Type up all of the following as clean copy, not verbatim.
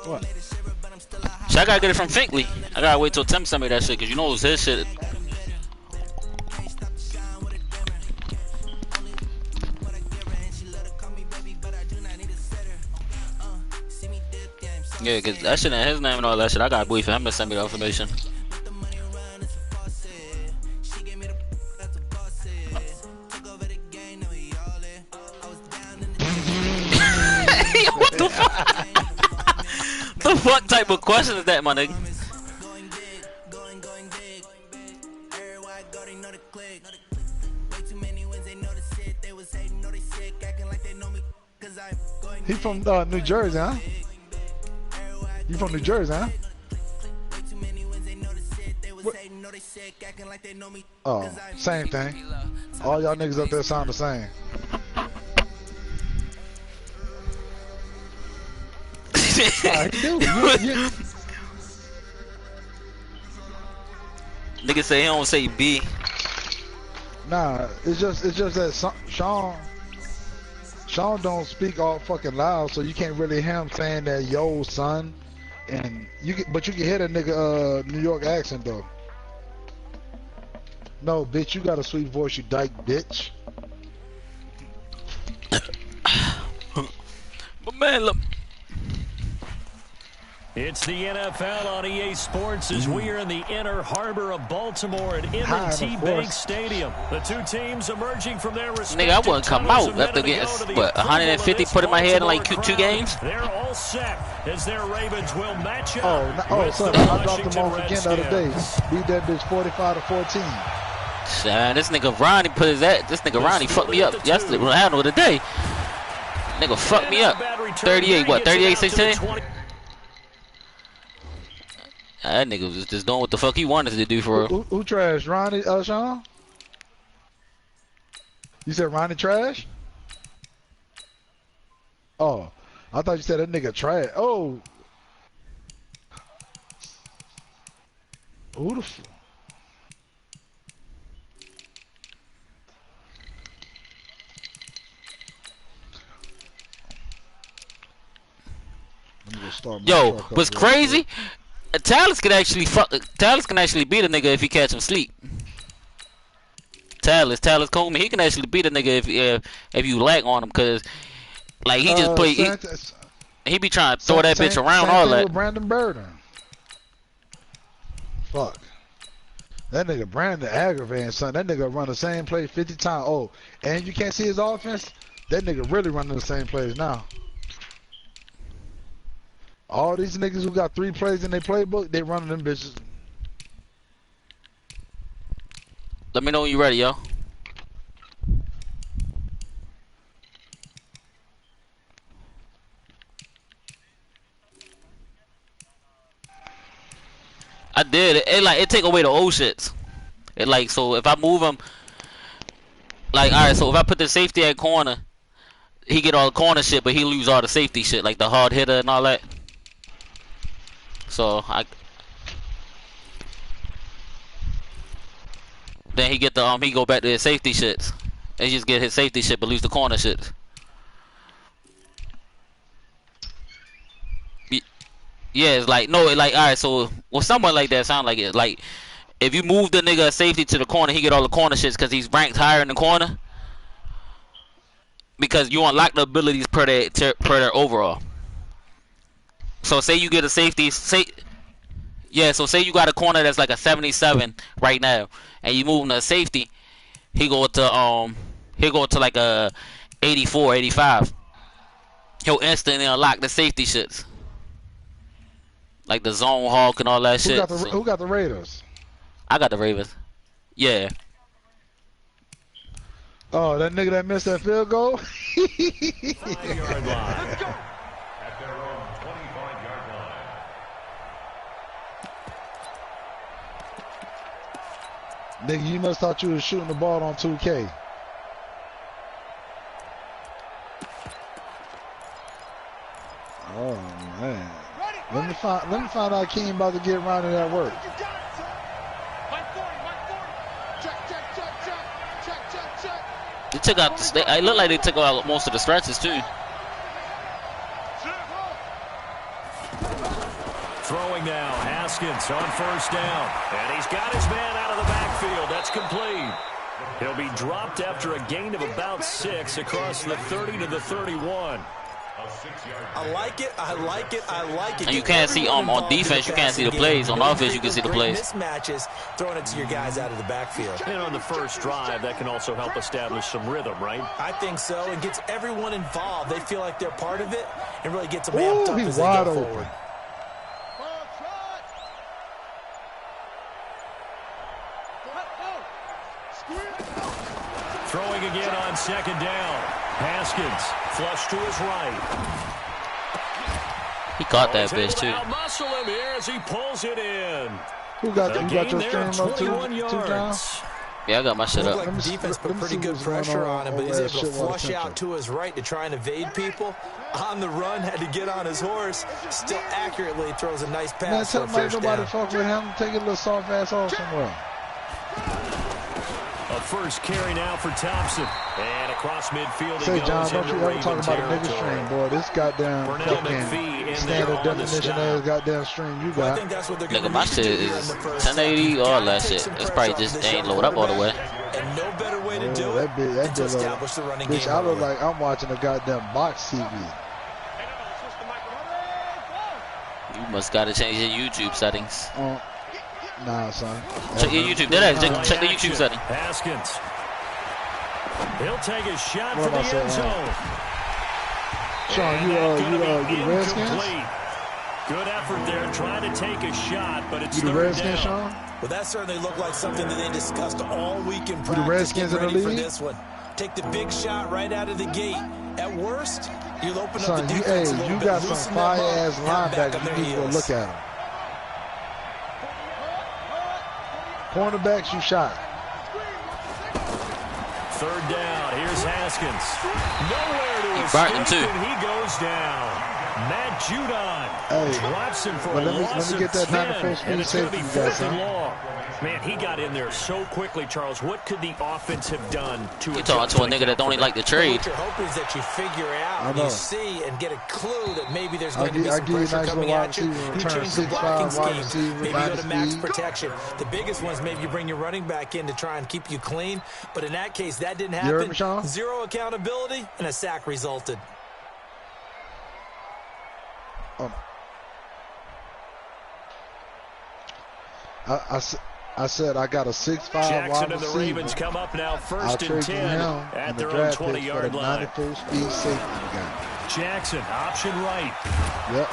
What? Shit, I gotta get it from Finkley. I gotta wait till Tim send me that shit, cause you know it's his shit. Yeah, cause that shit in his name and all that shit. I gotta wait for him to send me the information. What the fuck? The fuck type of question is that, my nigga? He from New Jersey, huh? You from New Jersey, huh? What? Oh, same thing. All y'all niggas up there sound the same. Nigga say he don't say B. Nah, it's just that Sean don't speak all fucking loud, so you can't really hear him saying that yo son, and but you can hear that nigga New York accent though. No, bitch, you got a sweet voice, you dyke bitch. But man, look. It's the NFL on EA Sports as we are in the inner harbor of Baltimore at M&T Bank Stadium. The two teams emerging from their respective nigga, I wouldn't come out after getting, what, 150 put in my head in like two games? They're all set as their Ravens will match up. Son, I dropped them off again the other day. Beat that bitch 45-14. Man, this nigga Ronnie put his ass. This nigga Ronnie fucked me up yesterday. What happened today? Nigga fucked me up. 38, what? 38-16. That nigga was just doing what the fuck he wanted to do for real. Who trash? Ronnie, Sean? You said Ronnie trash? Oh, I thought you said that nigga trash. Oh. Who the fuck? Yo, what's crazy? Talus can actually beat a nigga if he catch him sleep. Talus Coleman, he can actually beat a nigga if you lag on him, cause like he just play. He be trying to throw that bitch around all that. With Brandon Burden. Fuck. That nigga Brandon aggravating, son. That nigga run the same play 50 times. Oh, and you can't see his offense. That nigga really running the same plays now. All these niggas who got 3 plays in their playbook, they running them bitches. Let me know when you ready, yo. I did. It take away the old shits. It like, so if I move him, like, alright, so if I put the safety at corner, he get all the corner shit, but he lose all the safety shit, like the hard hitter and all that. So then he get the he go back to his safety shits. And just get his safety shit but lose the corner shit. Yeah, it's like alright, so someone like that sound like it. Like if you move the nigga safety to the corner, he get all the corner shits because he's ranked higher in the corner. Because you unlock the abilities per their overall. So say you get a safety, so say you got a corner that's like a 77 right now, and you move him to a safety, he go to like a 84, 85. He'll instantly unlock the safety shits, like the zone hawk and all that shit. Who got the Raiders? I got the Ravens. Yeah. Oh, that nigga that missed that field goal. Nigga, you must thought you was shooting the ball on 2K. Oh man. Let me find out King about to get around to that work. took out. It looked like they took out most of the stretches too. Throwing now, Haskins on first down. And he's got his man out of the backfield. That's complete. He'll be dropped after a gain of about 6 across the 30 to the 31. I like it. I like it. I like it. And you can't see on defense, you can't see the plays. On offense, you can see the plays. Mismatches, throwing it to your guys out of the backfield. And on the first drive, that can also help establish some rhythm, right? I think so. It gets everyone involved. They feel like they're part of it, and really gets them amped up as they go forward. Throwing again on second down. Haskins, flush to his right. He caught that bitch too. Muscle him here as he pulls it in. Who got you got your stream up two times? Yeah, I got my shit up. Like the defense put pretty good pressure on him, but he's able to flush out to his right to try and evade people. On the run, had to get on his horse. Still accurately throws a nice pass. Man, tell me nobody fuck with him. Take a little soft ass off somewhere. A first carry now for Thompson. And across midfield he Say, goes. John, don't into you ever talk about a Raven nigga stream, boy. This goddamn fucking standard definition ass goddamn stream you got. I think that's what they're Nigga, my shit is 1080, all that shit. It's probably just ain't load up all the way. And no better way to do it than to establish the running game. Bitch, I look like I'm watching a goddamn box TV. You must gotta change your YouTube settings. Nah, son. Check your YouTube. Check the YouTube setting. Haskins. He'll take a shot for the end zone. Sean, you the Redskins? Good effort there, trying to take a shot, but it's you the Redskins, Sean? Well, that certainly looked like something that they discussed all week in practice. The Redskins in the league? For this one. Take the big shot right out of the gate. At worst, you'll open son, up the defense a little bit. You got some fire-ass linebackers. You need to go look at them. Cornerbacks, you shot. Third down. Here's Haskins. Nowhere to escape, and he goes down. Matt Judon drops him for a loss let me get that 94 speed safety you guys, huh? Man, he got in there so quickly, Charles. What could the offense have done to you talking to a nigga that don't even like to trade? What you're hoping is that you figure out, you see, and get a clue that maybe there's going to be some pressure coming at you. You change the blocking scheme. Maybe go to max protection. The biggest ones, maybe you bring your running back in to try and keep you clean. But in that case, that didn't happen. Zero accountability, and a sack resulted. I said I got a 6'5" Jackson and the Ravens come up now first and 10 at their own 20-yard line. 94 speed safety you got. Jackson, option right. Yep.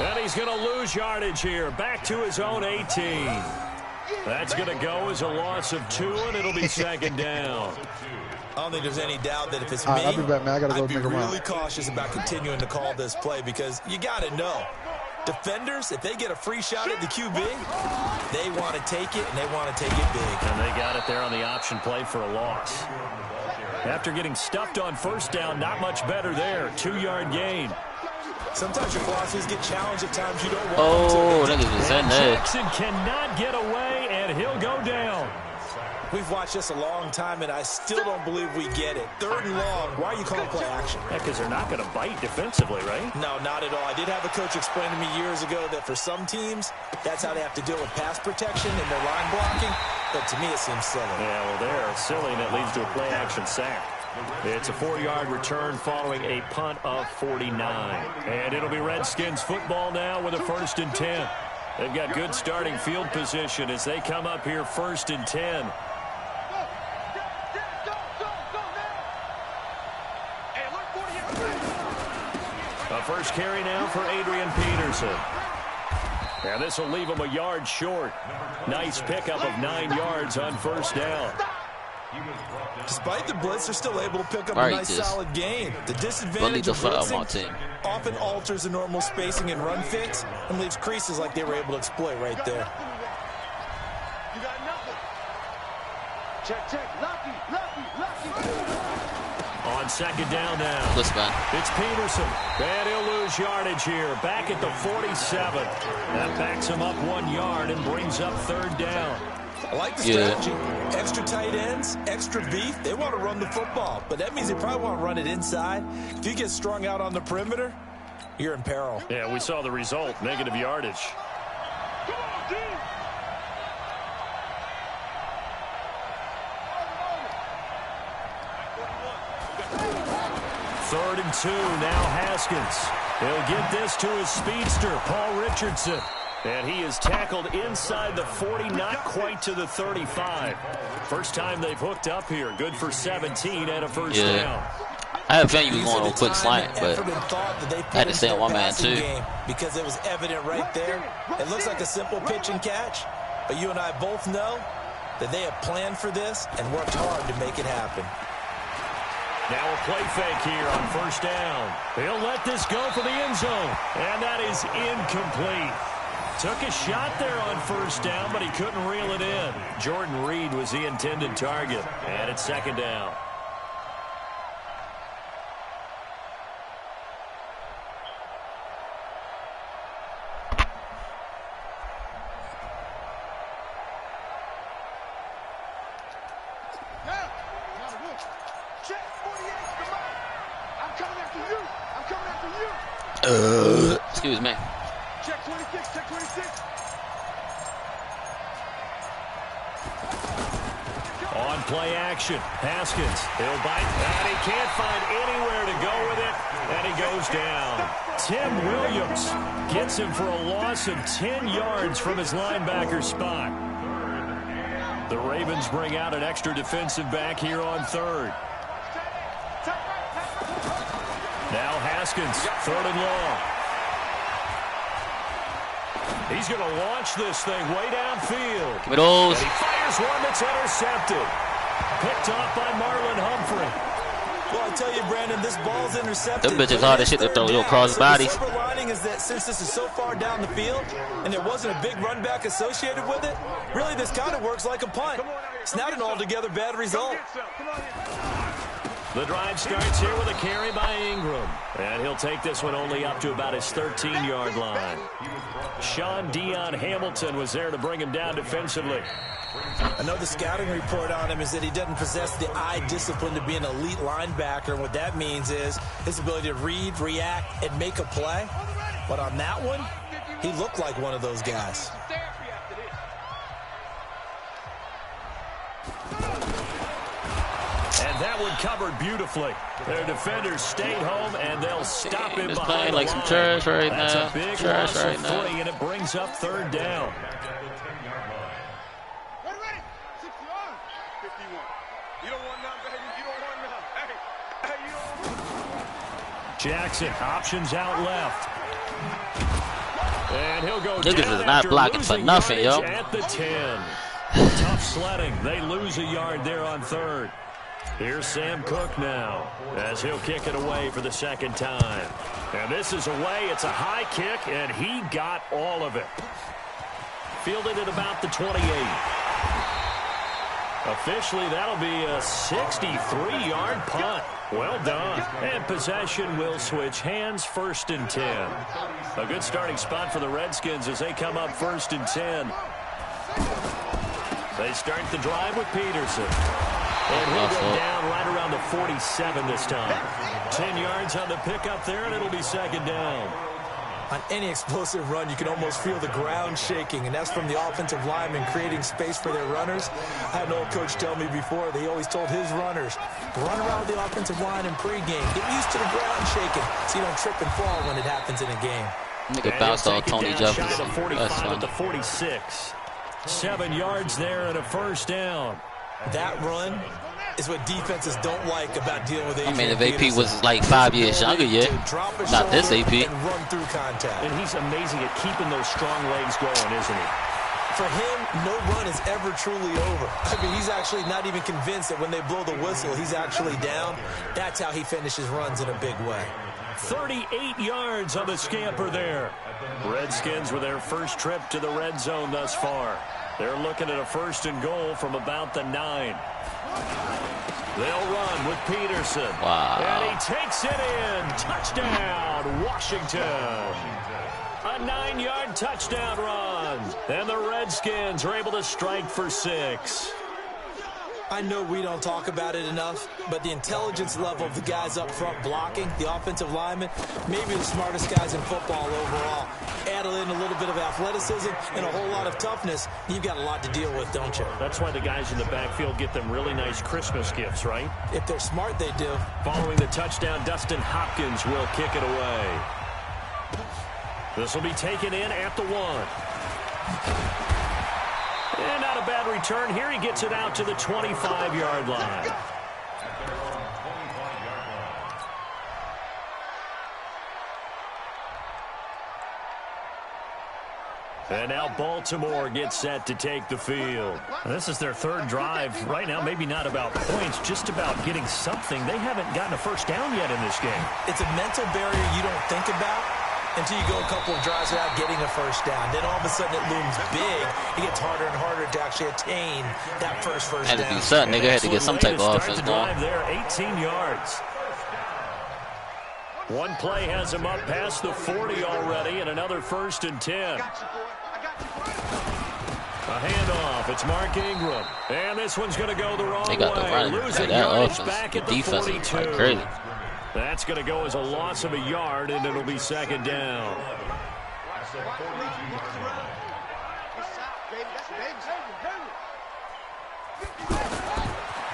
And he's going to lose yardage here. Back to his own 18. That's going to go as a loss of 2, and it'll be second down. I don't think there's any doubt that if it's me, I'll be back, man. I gotta go I'd be make a run. really cautious about continuing to call this play because you got to know. Defenders, if they get a free shot at the QB, they want to take it, and they want to take it big. And they got it there on the option play for a loss. After getting stuffed on first down, not much better there. 2-yard gain. Sometimes your philosophies get challenged at times you don't want Oh, them to. niggas was in there. Jackson cannot get away, and he'll go down. We've watched this a long time, and I still don't believe we get it. 3rd and long. Why are you calling play action? Yeah, because they're not going to bite defensively, right? No, not at all. I did have a coach explain to me years ago that for some teams, that's how they have to deal with pass protection and their line blocking. But to me, it seems silly. Yeah, well, they're silly, and it leads to a play action sack. It's a 4-yard return following a punt of 49. And it'll be Redskins football now with a 1st and 10. They've got good starting field position as they come up here 1st and 10. A first carry now for Adrian Peterson. And this will leave him a yard short. Nice pickup of 9 yards on first down. Despite the blitz, they're still able to pick up a nice, solid gain. The disadvantage of blitzing often alters the normal spacing and run fits and leaves creases like they were able to exploit right there. You got nothing. Check. Lucky. On second down now. Listen, man. It's Peterson. And he'll lose yardage here. Back at the 47. That backs him up 1 yard and brings up 3rd down. I like the strategy. Extra tight ends, extra beef. They want to run the football, but that means they probably want to run it inside. If you get strung out on the perimeter, you're in peril. Yeah, we saw the result, negative yardage. Come on, D. Third and 2, now Haskins. He'll get this to his speedster, Paul Richardson. And he is tackled inside the 40, not quite to the 35. First time they've hooked up here. Good for 17 and a first down. I had a feeling you was going on a quick slant, but I had to stay on one man too. Because it was evident right there. It looks like a simple pitch and catch, but you and I both know that they have planned for this and worked hard to make it happen. Now a play fake here on first down. He'll let this go for the end zone, and that is incomplete. Took a shot there on first down, but he couldn't reel it in. Jordan Reed was the intended target, and it's second down. Excuse me. Check 26, check 26. On play action, Haskins, he'll bite, and he can't find anywhere to go with it, and he goes down. Tim Williams gets him for a loss of 10 yards from his linebacker spot. The Ravens bring out an extra defensive back here on third. Now Haskins, third and long. He's going to launch this thing way downfield. Give me those. And he fires one that's intercepted. Picked off by Marlon Humphrey. Well, I tell you, Brandon, this ball's intercepted. Them bitches hard as shit to throw little cross bodies. The silver lining is that since this is so far down the field and there wasn't a big run back associated with it, really this kind of works like a punt. It's not an altogether bad result. The drive starts here with a carry by Ingram. And he'll take this one only up to about his 13-yard line. Sean Dion Hamilton was there to bring him down defensively. I know the scouting report on him is that he doesn't possess the eye discipline to be an elite linebacker. And what that means is his ability to read, react, and make a play. But on that one, he looked like one of those guys. And that one covered beautifully. Their defenders stayed home, and they'll stop him behind playing the like line. some trash right That's now. a big Trash loss right of now. 3, and it brings up third down. Ready? 61. 51. You don't want none, baby. You don't want none. Hey, you don't want. Jackson, options out left. And he'll go Niggas down is not after blocking for losing nothing, yo. yardage at the 10. Tough sledding. They lose a yard there on third. Here's Sam Cook now as he'll kick it away for the second time. And this is away. It's a high kick, and he got all of it. Fielded at about the 28. Officially, that'll be a 63-yard punt. Well done. And possession will switch hands, first and 10. A good starting spot for the Redskins as they come up first and 10. They start the drive with Peterson. And he'll go down right around the 47 this time. 10 yards on the pickup there, and it'll be second down. On any explosive run, you can almost feel the ground shaking, and that's from the offensive linemen creating space for their runners. I had an old coach tell me before, he always told his runners, run around the offensive line in pregame. Get used to the ground shaking so you don't trip and fall when it happens in a game. Nigga bounced off Tony Jefferson. Shy of 45 That's at the 46. 7 yards there and a first down. That run is what defenses don't like about dealing with Adrian I mean, if AP Peterson. was like 5 years younger, yeah. Not this AP. And run through contact. And he's amazing at keeping those strong legs going, isn't he? For him, no run is ever truly over. I mean, he's actually not even convinced that when they blow the whistle, he's actually down. That's how he finishes runs in a big way. 38 yards on the scamper there. Redskins with their first trip to the red zone thus far. They're looking at a first and goal from about the 9. They'll run with Peterson. Wow. And he takes it in. Touchdown, Washington. A 9-yard touchdown run. one. And the Redskins are able to strike for 6. I know we don't talk about it enough, but the intelligence level of the guys up front blocking, the offensive linemen, maybe the smartest guys in football overall. Add in a little bit of athleticism and a whole lot of toughness, you've got a lot to deal with, don't you? That's why the guys in the backfield get them really nice Christmas gifts, right? If they're smart, they do. Following the touchdown, Dustin Hopkins will kick it away. This will be taken in at the 1. And not a bad return here. He gets it out to the 25-yard line. And now Baltimore gets set to take the field. This is their 3rd drive. Right now, maybe not about points, just about getting something. They haven't gotten a first down yet in this game. It's a mental barrier you don't think about until you go a couple of drives without getting a first down. Then all of a sudden it looms big. It gets harder and harder to actually attain that first down. Had to do something. Nigga had to get some type of offense going. There, 18 yards. One play has him up past the 40 already, and another 1st and 10. A handoff. It's Mark Ingram. And this one's going to go the wrong way. They got the running. Losing That yardage offense, back the at the defense 42. is like crazy. That's going to go as a loss of a yard, and it'll be 2nd down.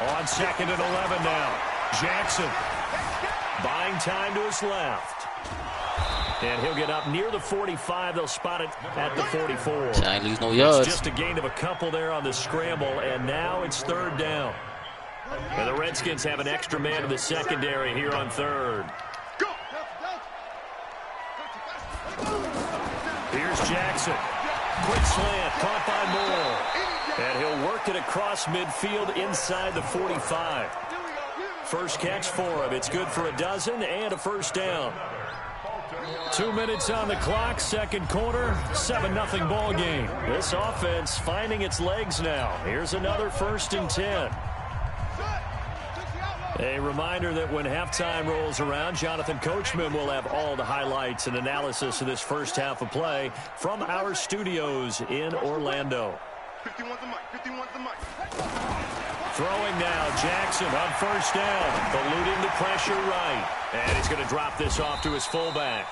On 2nd and 11 now. Jackson buying time to his left. And he'll get up near the 45. They'll spot it at the 44. I ain't lose no yards. It's just a gain of a couple there on the scramble, and now it's 3rd down. And the Redskins have an extra man in the secondary here on 3rd. Here's Jackson. Quick slant, caught by Moore. And he'll work it across midfield inside the 45. First catch for him. It's good for a dozen and a first down. 2 minutes on the clock, 2nd quarter, 7-0 ball game. This offense finding its legs now. Here's another 1st and 10. A reminder that when halftime rolls around, Jonathan Coachman will have all the highlights and analysis of this first half of play from our studios in Orlando. 51's the mic. 51's the mic. Throwing now, Jackson on 1st down, eluding the pressure right. And he's going to drop this off to his fullback.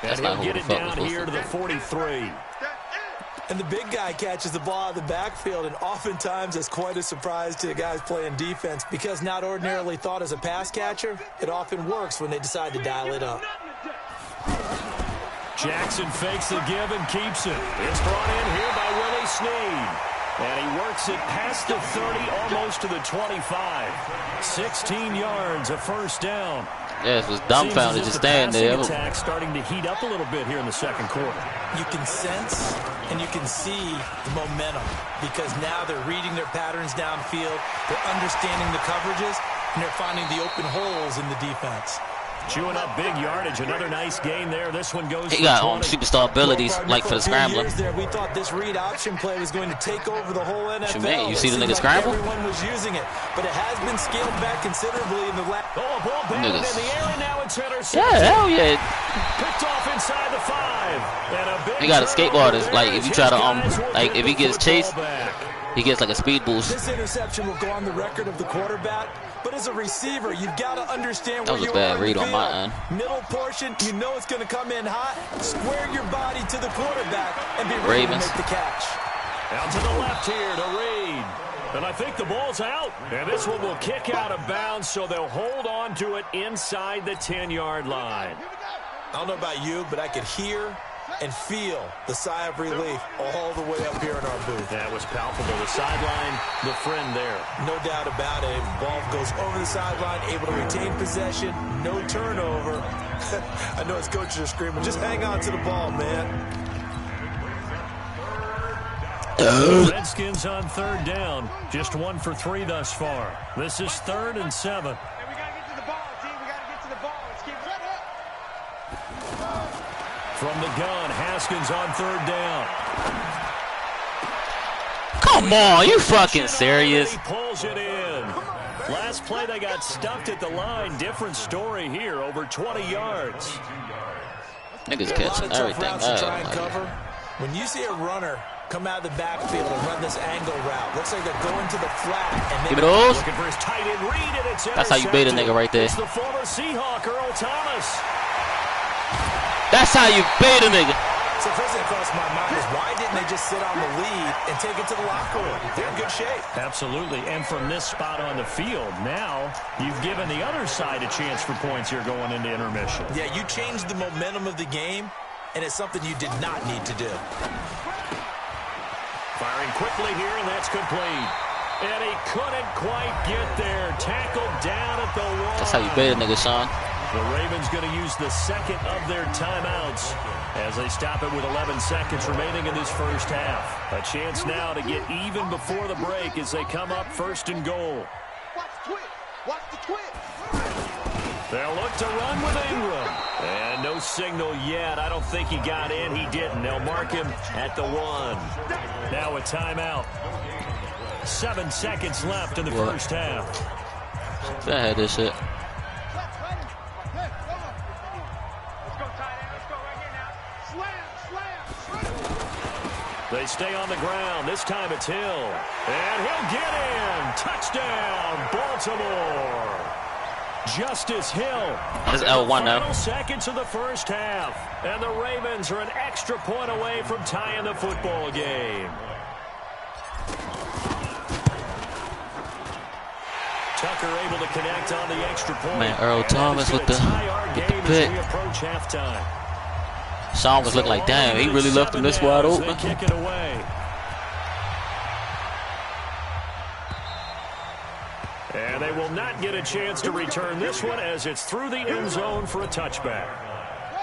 And he'll get it down here to the 43. And the big guy catches the ball out of the backfield, and oftentimes it's quite a surprise to the guys playing defense because not ordinarily thought as a pass catcher, it often works when they decide to dial it up. Jackson fakes the give and keeps it. It's brought in here by Willie Snead. And he works it past the 30, almost to the 25. 16 yards, a first down. Yeah, it was dumbfounded just stand there. Attack starting to heat up a little bit here in the 2nd quarter. You can sense and you can see the momentum because now they're reading their patterns downfield, they're understanding the coverages, and they're finding the open holes in the defense. Chewing up big yardage. Another nice gain there. This one goes. He got superstar abilities, like for the scrambler. We thought this read option play was going to take over the whole NFL. Man, you see the nigga scramble? Everyone was using it, but it has been scaled back considerably in the last. Oh, ball batted in the air, and now it's intercepted. Yeah, hell yeah. Picked off inside the 5. And a big he got a skateboard. Like if you try to like if he gets chased, he gets like a speed boost. This interception will go on the record of the quarterback. But as a receiver, you've got to understand where you are. That was a bad read on my end. Middle portion, you know it's going to come in hot. Square your body to the quarterback and be ready to make the catch. Out to the left here to Reed. And I think the ball's out. And this one will kick out of bounds, so they'll hold on to it inside the 10-yard line. I don't know about you, but I could hear and feel the sigh of relief all the way up here in our booth. That was palpable. The sideline, the friend there. No doubt about it. Ball goes over the sideline, able to retain possession, no turnover. I know his coaches are screaming, just hang on to the ball, man. Redskins on 3rd down. Just 1 for 3 thus far. This is 3rd and 7. From the gun, Haskins on 3rd down. Come on, you fucking serious? He pulls it in. Last play, they got stuffed at the line. Different story here, over 20 yards. Niggas catching everything. Try and cover. When you see a runner come out of the backfield and run this angle route, looks like they're going to the flat. And give me those. Looking for his tight end read, and it's that's how you bait a nigga right there. It's the former Seahawk, Earl Thomas. That's how you bait a nigga. So first thing that crossed my mind is why didn't they just sit on the lead and take it to the locker room? They're in good shape. Absolutely. And from this spot on the field, now you've given the other side a chance for points here going into intermission. Yeah, you changed the momentum of the game, and it's something you did not need to do. Firing quickly here, and that's complete. And he couldn't quite get there. Tackled down at the wall. That's how you bait a nigga, Sean. The Ravens going to use the second of their timeouts as they stop it with 11 seconds remaining in this first half. A chance now to get even before the break as they come up first and goal. Watch the twitch. Watch the twitch. They'll look to run with Ingram. And no signal yet. I don't think he got in. He didn't. They'll mark him at the 1. Now a timeout. 7 seconds left in the first half. I had this shit. They stay on the ground. This time it's Hill. And he'll get in. Touchdown, Baltimore. Justice Hill. That's L1 now. Final seconds of the first half. And the Ravens are an extra point away from tying the football game. Tucker able to connect on the extra point. Man, Earl Thomas with the pick. We approach halftime. Sean was looking like, damn, he really left him this wide open. Kick it away. And they will not get a chance to return this one as it's through the end zone for a touchback.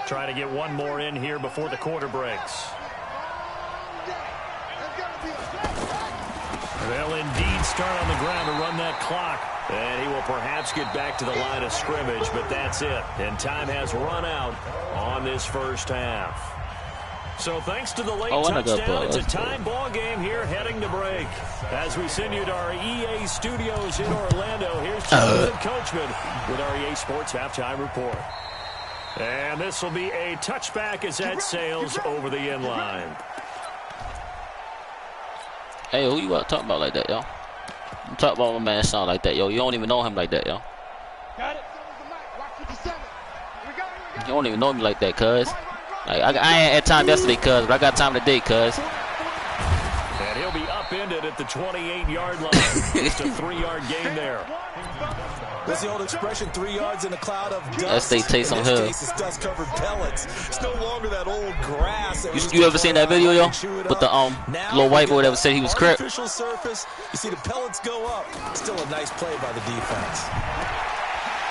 Try to get one more in here before the quarter breaks. They'll indeed start on the ground to run that clock. And he will perhaps get back to the line of scrimmage, but that's it. And time has run out on this first half. So thanks to the late touchdown, it's a time ball game here heading to break. As we send you to our EA studios in Orlando, here's Jonathan Coachman with our EA Sports Halftime Report. And this will be a touchback as that sails over the end line. Hey, who you talking about like that, yo? I'm talking about my man Sean like that, yo. You don't even know him like that, yo. You don't even know me like that, cuz. Like, I ain't had time yesterday, cuz, but I got time today, cuz. And he'll be upended at the 28-yard line. Just a 3-yard gain there. That's the old expression, 3 yards in a cloud of dust. That's they taste on her. In this case, it's dust-covered pellets. It's no longer that old grass. That you ever seen that video, yo? With the little white boy that said he was crip? Artificial surface. You see the pellets go up. Still a nice play by the defense.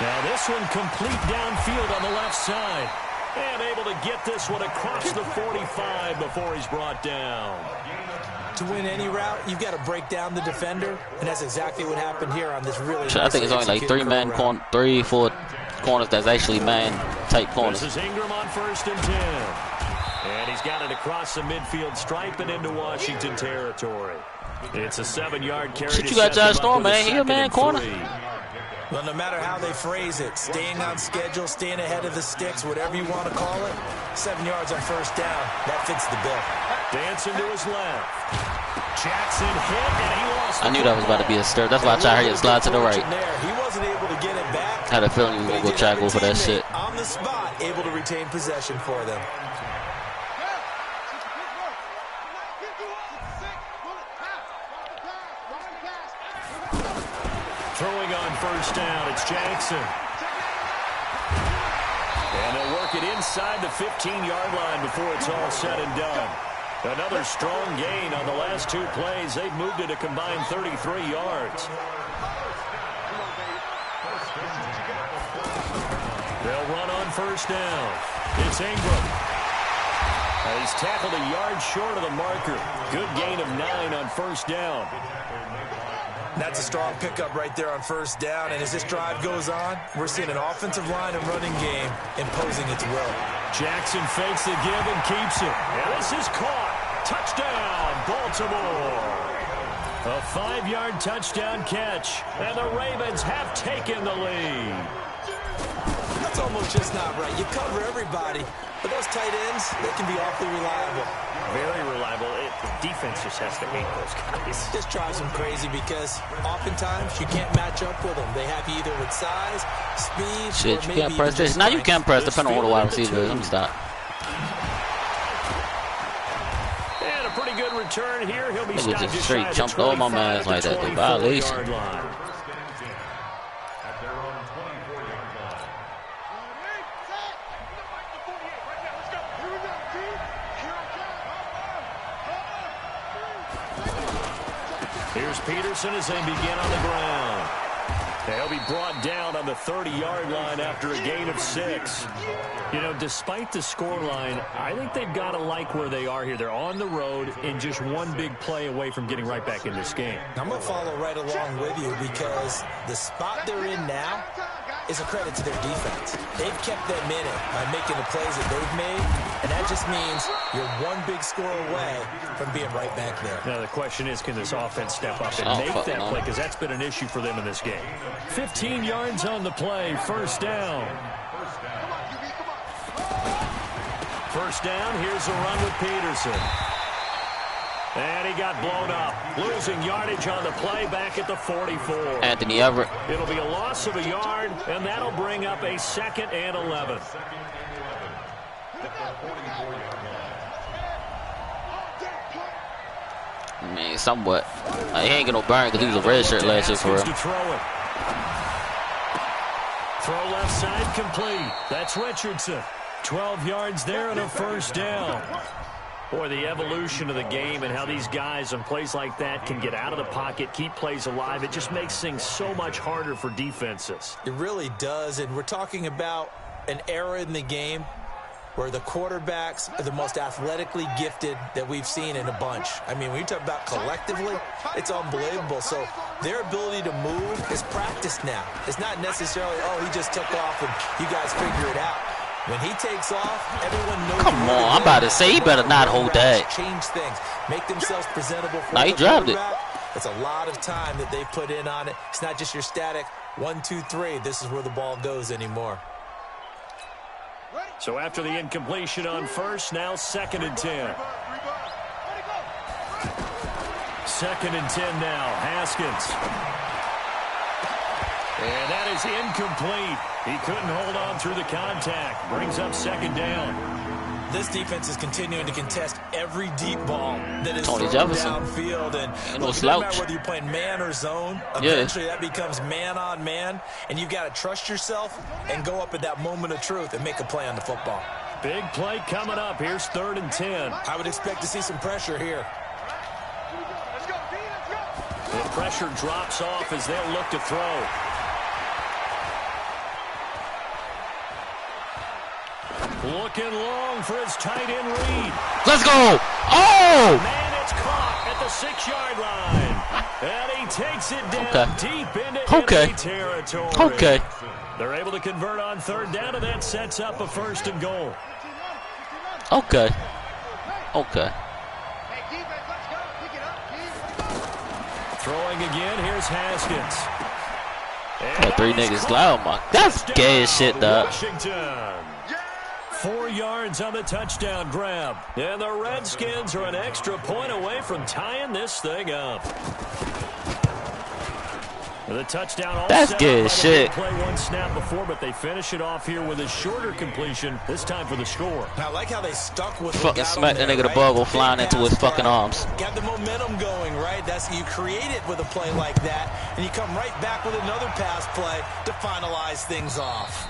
Now this one complete downfield on the left side. And able to get this one across the 45 before he's brought down. To win any route, you've got to break down the defender, and that's exactly what happened here on this really. I think it's only like 3, 4 corners that's actually man-type corners. This is Ingram on 1st and 10. And he's got it across the midfield stripe and into Washington territory. It's a 7-yard carry. Shit, you got Josh Storm, man. He a man corner. Well, no matter how they phrase it, staying on schedule, staying ahead of the sticks, whatever you want to call it, 7 yards on 1st down, that fits the bill. Dancing to his left. Jackson hit, and he lost. I knew that was about to be a stir. That's why I tried to slide to the right. He wasn't able to get it back. I had a feeling he was going to go try to go for that shit. On the spot, able to retain possession for them. Throwing on 1st down, it's Jackson. And they'll work it inside the 15-yard line before it's all said and done. Another strong gain on the last 2 plays. They've moved it a combined 33 yards. They'll run on 1st down. It's Ingram. He's tackled a yard short of the marker. Good gain of 9 on 1st down. That's a strong pickup right there on 1st down. And as this drive goes on, we're seeing an offensive line and running game imposing its will. Jackson fakes the give and keeps it. And this is caught. Touchdown, Baltimore. A 5-yard touchdown catch. And the Ravens have taken the lead. That's almost just not right. You cover everybody, But those tight ends, they can be awfully reliable. Very reliable. Defense just has to hate those guys. Just drives them crazy because oftentimes you can't match up with them. They have you either with size, speed, shit, or you maybe can't press this. just Now you strength. can press depending on who the wide receiver is. Let me stop. And a pretty good return here. He'll be Nigga stopped just straight jumped all my mans like that. The violation. Here's Peterson as they begin on the ground. They'll be brought down on the 30-yard line after a gain of 6. You know, despite the scoreline, I think they've got to like where they are here. They're on the road and just one big play away from getting right back in this game. I'm going to follow right along with you because the spot they're in now is a credit to their defense. They've kept them in it by making the plays that they've made, and that just means you're one big score away from being right back there. Now the question is, can this offense step up and make that play? Because that's been an issue for them in this game. 15 yards on the play, first down. First down, here's a run with Peterson. And he got blown up. Losing yardage on the play back at the 44. Anthony Everett. It'll be a loss of a yard, and that'll bring up a 2nd and 11. I mean, somewhat. He ain't get no burn because he was a red shirt last year for real. Throw left side complete. That's Richardson. 12 yards there and a first down. Boy, the evolution of the game and how these guys on plays like that can get out of the pocket, keep plays alive, it just makes things so much harder for defenses. It really does, and we're talking about an era in the game where the quarterbacks are the most athletically gifted that we've seen in a bunch. I mean, when you talk about collectively, it's unbelievable. So their ability to move is practiced now. It's not necessarily, oh, he just took off and you guys figure it out. When he takes off, everyone knows. Come on, I'm about to say, he better not hold that. Change things, make themselves presentable for now he dropped it. It's a lot of time that they put in on it. It's not just your static 1, 2, 3. This is where the ball goes anymore. So after the incompletion on first, now 2nd and 10. 2nd and 10 now. Haskins. And that is incomplete. He couldn't hold on through the contact. Brings up 2nd down. This defense is continuing to contest every deep ball that is Tony thrown Jefferson. downfield. And no look, it doesn't matter slouch. whether you're playing man or zone. Eventually that becomes man on man. And you've got to trust yourself and go up at that moment of truth and make a play on the football. Big play coming up. Here's 3rd and 10. I would expect to see some pressure here. The pressure drops off as they'll look to throw. Looking long for his tight end read. Let's go! Oh! Man, it's caught at the 6-yard line. And he takes it down deep into enemy territory. Okay. They're able to convert on 3rd down, and that sets up a 1st and goal. Okay. Okay. Throwing again, here's Haskins. Got 3 niggas loud, man. That's gay as shit, dog. Washington. 4 yards on the touchdown grab. And the Redskins are an extra point away from tying this thing up. The touchdown all That's set good up. shit. Play one snap before, but they finish it off here with a shorter completion, this time for the score. I like how they stuck with Fucking smack that nigga the ball go flying into his fucking arms. Got the momentum going, right? That's you create it with a play like that, and you come right back with another pass play to finalize things off.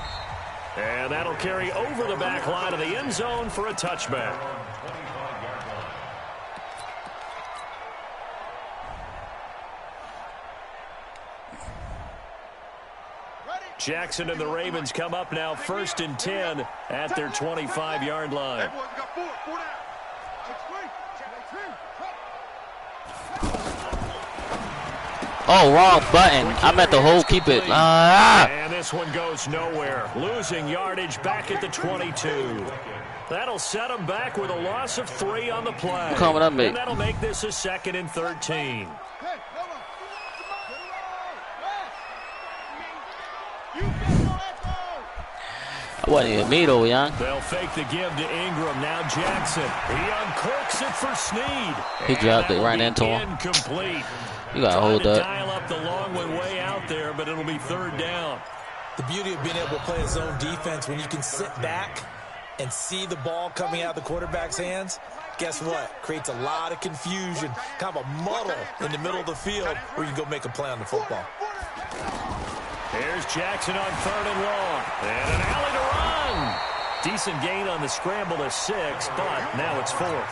And that'll carry over the back line of the end zone for a touchback. Jackson and the Ravens come up now 1st and 10 at their 25-yard line. Oh, wrong button. I meant the whole keep it. And this one goes nowhere. Losing yardage back at the 22. That'll set him back with a loss of 3 on the play. Coming up, mate. And that'll make this a 2nd and 13. wasn't even me though, young. They'll fake the give to Ingram. Now Jackson. He uncorks it for Snead. He dropped it right into him. Incomplete. You gotta hold that. Dial up the long way out there, but it'll be third down. The beauty of being able to play a zone defense when you can sit back and see the ball coming out of the quarterback's hands, guess what? Creates a lot of confusion, kind of a muddle in the middle of the field where you can go make a play on the football. Here's Jackson on 3rd and long. And an alley to run. Decent gain on the scramble to 6, but now it's 4th.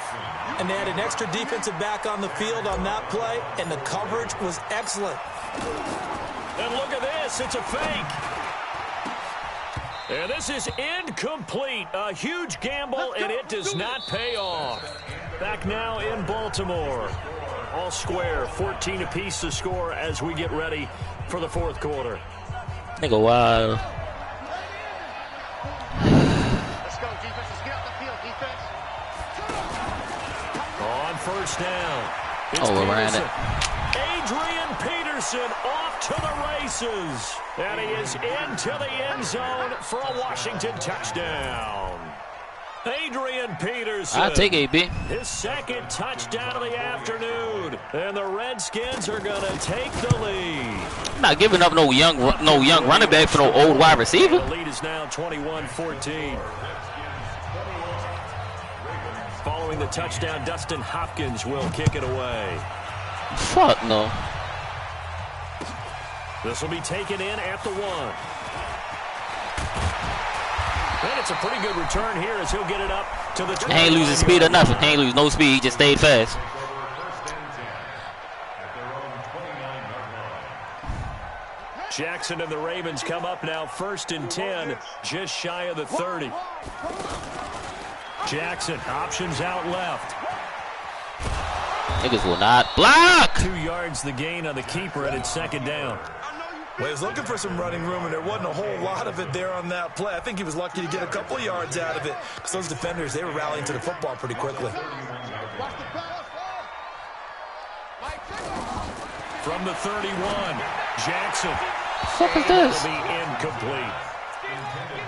And they had an extra defensive back on the field on that play, and the coverage was excellent. And look at this. It's a fake. And this is incomplete. A huge gamble, and it does not pay off. Back now in Baltimore. All square, 14 apiece to score as we get ready for the 4th quarter. Nigga, wow. Let's go, defense. Let's get out the field, defense. On 1st down. It's Oh, we ran it. Adrian Peterson off to the races. And he is into the end zone for a Washington touchdown. Adrian Peterson. I'll take AB. His 2nd touchdown of the afternoon. And the Redskins are going to take the lead. I'm not giving up no young running back for no old wide receiver. The lead is now 21-14. Following the touchdown, Dustin Hopkins will kick it away. Fuck no. This will be taken in at the 1. And it's a pretty good return here as he'll get it up to the 20. He ain't losing speed or nothing. He ain't lose no speed. He just stayed fast. Jackson and the Ravens come up now 1st and 10, just shy of the 30. Jackson, options out left. Niggas will not block. 2 yards the gain on the keeper, and it's 2nd down. Well, he was looking for some running room, and there wasn't a whole lot of it there on that play. I think he was lucky to get a couple of yards out of it because those defenders, they were rallying to the football pretty quickly. From the 31, Jackson. What the fuck is this? It'll be incomplete.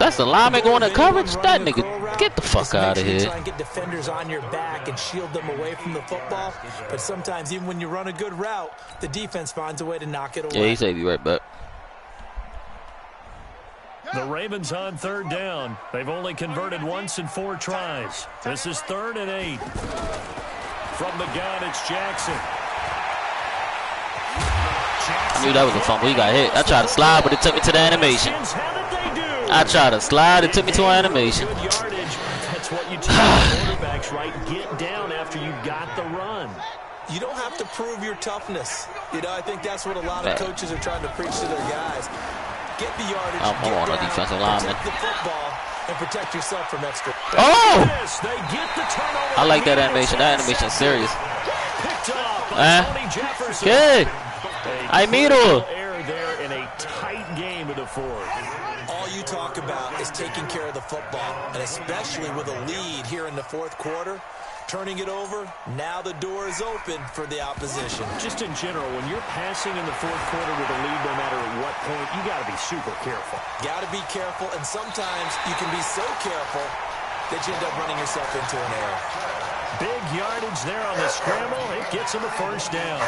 That's the lineman going to coverage? That nigga, get the fuck out of here. Try and get defenders on your back and shield them away from the football. But sometimes, even when you run a good route, the defense finds a way to knock it away. Yeah, he said be right back. The Ravens on 3rd down. They've only converted once in 4 tries. This is 3rd and 8. From the gun, it's Jackson. I knew that was a fumble. He got hit. I tried to slide, but it took me to the animation. I tried to slide. It took me to an animation. Good yardage. That's what you tell quarterbacks, right? Get down after you got the run. You don't have to prove your toughness. You know, I think that's what a lot of coaches are trying to preach to their guys. Get the yardage, I'm on a defensive lineman. Protect the football, and protect yourself from extra. Oh! They get the turnover. I like that animation. That animation is serious. Picked up by Tony Jefferson. Good. I mean it. Error there in a tight game of the 4th. All you talk about is taking care of the football, and especially with a lead here in the 4th quarter. Turning it over, now the door is open for the opposition. Just in general, when you're passing in the 4th quarter with a lead, no matter at what point, you got to be super careful. Got to be careful, and sometimes you can be so careful that you end up running yourself into an error. Big yardage there on the scramble. It gets him a 1st down.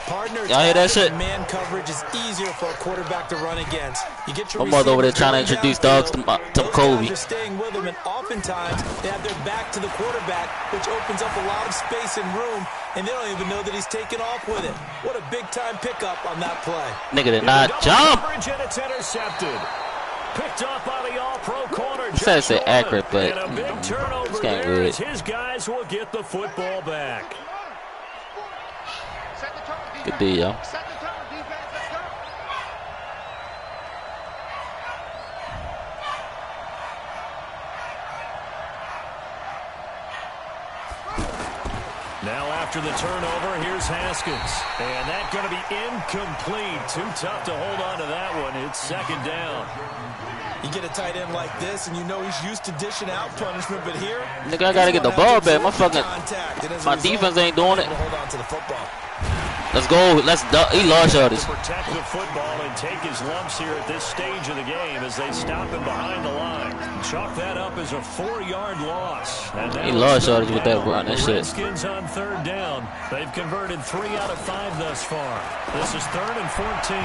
Partner, y'all hear that shit? Man coverage is easier for a quarterback to run against. You get your my mother over there trying to introduce dogs to Kobe. They're staying with him, and oftentimes they have their back to the quarterback, which opens up a lot of space and room, and they don't even know that he's taken off with it. What a big-time pickup on that play. Nigga did not jump. And it's intercepted. Picked up by the all-pro corner. It says it's accurate, but and a big turnover it's getting there weird. as his guys will get the football back. Good deal, yo. Now after the turnover, here's Haskins. And that's going to be incomplete. Too tough to hold on to that one. It's 2nd down. You get a tight end like this, and you know he's used to dishing out punishment, but here... Nigga, I got to get the ball back. My defense ain't doing it. Hold on to the football. Let's go. He lost yardage. To protect the football and take his lumps here at this stage of the game as they stop him behind the line. Chalk that up as a 4-yard loss. He lost yardage with that run. That shit. Redskins on 3rd down. They've converted 3 out of 5 thus far. This is 3rd and 14.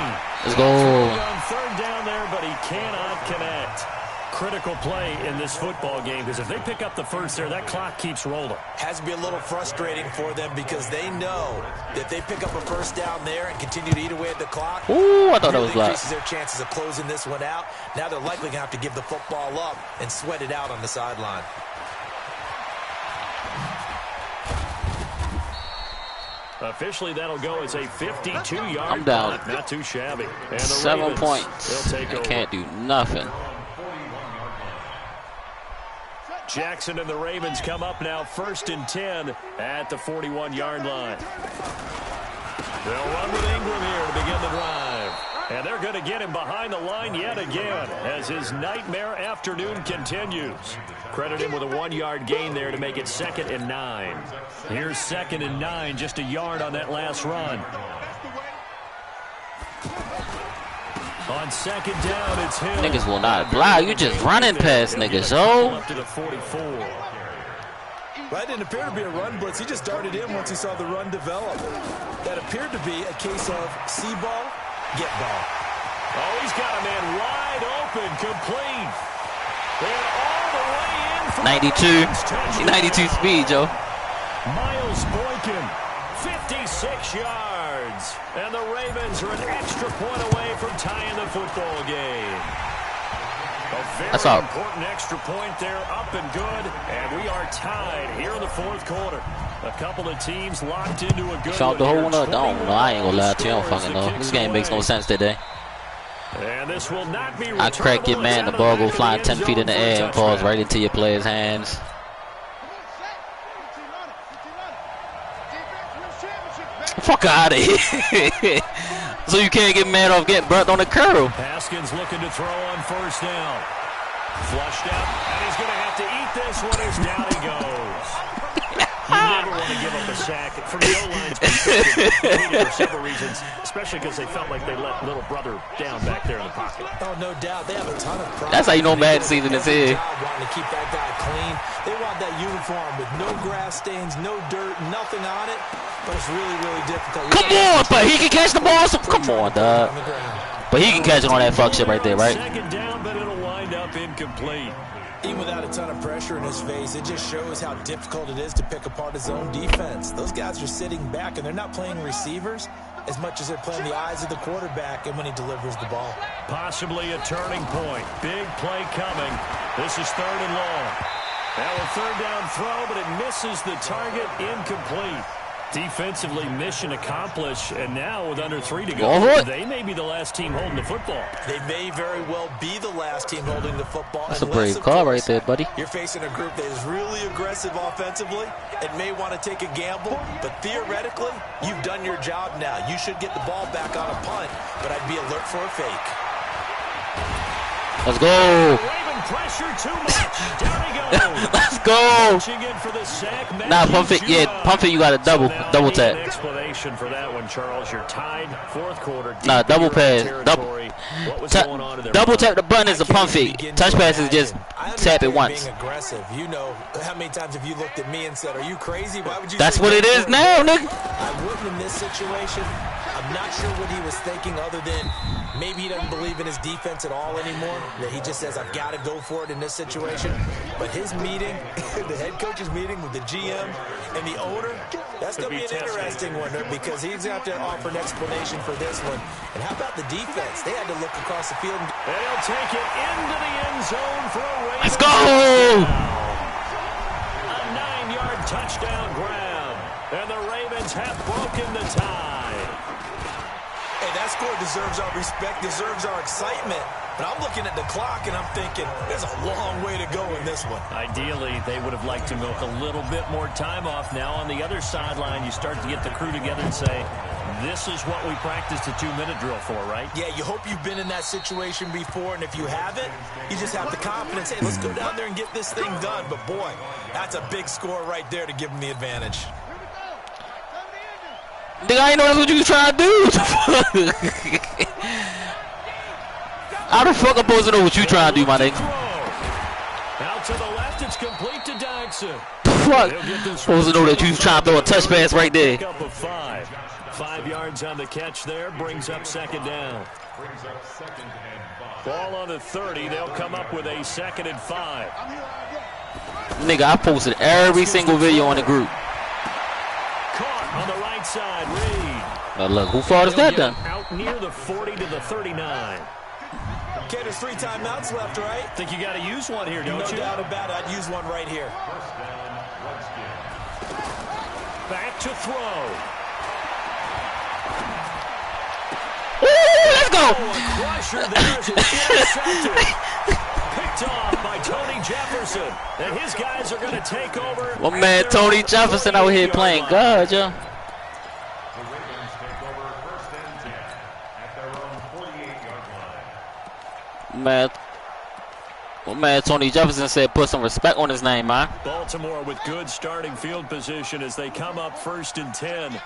Let's go. On 3rd down there, but he cannot connect. Critical play in this football game because if they pick up the first there, that clock keeps rolling. Has to be a little frustrating for them because they know that if they pick up a first down there and continue to eat away at the clock, ooh, I thought that was really blocked. increases their chances of closing this one out. Now they're likely going to have to give the football up and sweat it out on the sideline. Officially, that'll go as a 52-yard I'm down. block. Not too shabby. And the 7 Ravens, points. they'll take I over. can't do nothing. Jackson and the Ravens come up now 1st and 10 at the 41-yard line. They'll run with Ingram here to begin the drive. And they're going to get him behind the line yet again as his nightmare afternoon continues. Credit him with a 1-yard gain there to make it 2nd and 9. Here's 2nd and 9, just a yard on that last run. On 2nd down, it's him. Niggas will not block. You just running past niggas, yo. Up to the 44. That didn't appear to be a run blitz. He just darted in once he saw the run develop. That appeared to be a case of see ball, get ball. Oh, he's got a man wide open, complete. And all the way in for 92 speed, Joe. Miles Boykin, 56 yards. And the Ravens are an extra point away from tying the football game. A very important extra point there, up and good. And we are tied here in the 4th quarter. A couple of teams locked into a good Shot the whole one up. I don't know. I ain't gonna lie to you. I don't scores fucking the know. kicks This game makes no away. sense today. And this will not be I crack your man, the ball go flying 10 feet in the air and falls right into your player's hands. Fuck out of here. So you can't get mad off getting burnt on the curl. Haskins looking to throw on 1st down. Flushed out, and he's going to have to eat this one as down he goes. You never want to give up a sack from the O-line's perspective for several reasons, especially because they felt like they let little brother down back there in the pocket. Oh, no doubt. They have a ton of pride. That's how you know Madden season is here. Wanting to keep that guy clean. They want that uniform with no grass stains, no dirt, nothing on it. But it's really, really difficult. Come on, but he can catch the ball. So come on, dog. But he can catch it on that fuck shit right there, right? 2nd down, but it'll wind up incomplete. Even without a ton of pressure in his face, it just shows how difficult it is to pick apart his own defense. Those guys are sitting back, and they're not playing receivers as much as they're playing the eyes of the quarterback and when he delivers the ball. Possibly a turning point. Big play coming. This is 3rd and long. Now a 3rd down throw, but it misses the target, incomplete. Defensively, mission accomplished, and now with under 3 to go, they may be the last team holding the football. They may very well be the last team holding the football. That's a brave call right there, buddy. You're facing a group that is really aggressive offensively and may want to take a gamble, but theoretically, you've done your job now. You should get the ball back on a punt, but I'd be alert for a fake. Let's go. Raven pressure too much. Down he goes. Let's go. In for the sack. Nah, pump it. Yeah, pump it. You got a double tap. An explanation for that one, Charles. You're tied 4th quarter. Nah, double pass. Double tap the button is a pump fake. Touch pass is just tap it once. Being aggressive. You know, how many times have you looked at me and said, "Are you crazy? Why would you?" That's what it is now, nigga. I wouldn't in this situation. I'm not sure what he was thinking other than maybe he doesn't believe in his defense at all anymore. That he just says, I've got to go for it in this situation. But his meeting, the head coach's meeting with the GM and the owner, that's going to be an interesting one because he's going to have to offer an explanation for this one. And how about the defense? They had to look across the field. And he'll take it into the end zone for a Raven. Let's go! A 9-yard touchdown grab. And the Ravens have broken the tie. Hey, that score deserves our respect, deserves our excitement. But I'm looking at the clock, and I'm thinking, there's a long way to go in this one. Ideally, they would have liked to milk a little bit more time off. Now, on the other sideline, you start to get the crew together and say, this is what we practiced a 2-minute drill for, right? Yeah, you hope you've been in that situation before, and if you haven't, you just have the confidence, hey, let's go down there and get this thing done. But, boy, that's a big score right there to give them the advantage. Nigga, I ain't know that's what you was trying to do. How the fuck I'm supposed to know what you trying to do, my nigga? Out to the left, it's complete to Dyson. Fuck. Supposed to know that you was trying to throw a touch pass right there. Up of 5. 5 yards on the catch there, brings up second down. Ball on the 30, they'll come up with a 2nd and 5. Nigga, I posted every single video on the group. Caught on the right side, Reed. Look, who far is that done? Out near the 40 to the 39. Okay, there's 3 timeouts left, right? Think you got to use one here, don't you? No doubt about it. I'd use one right here. Back to throw. Ooh, let's go. Oh, a crusher there as it's intercepted. Picked off by Tony Jefferson. And his guys are going to take over. My man Tony Jefferson out here playing God, yo. Man, Tony Jefferson said put some respect on his name, man. Baltimore with good starting field position as they come up 1st and 10.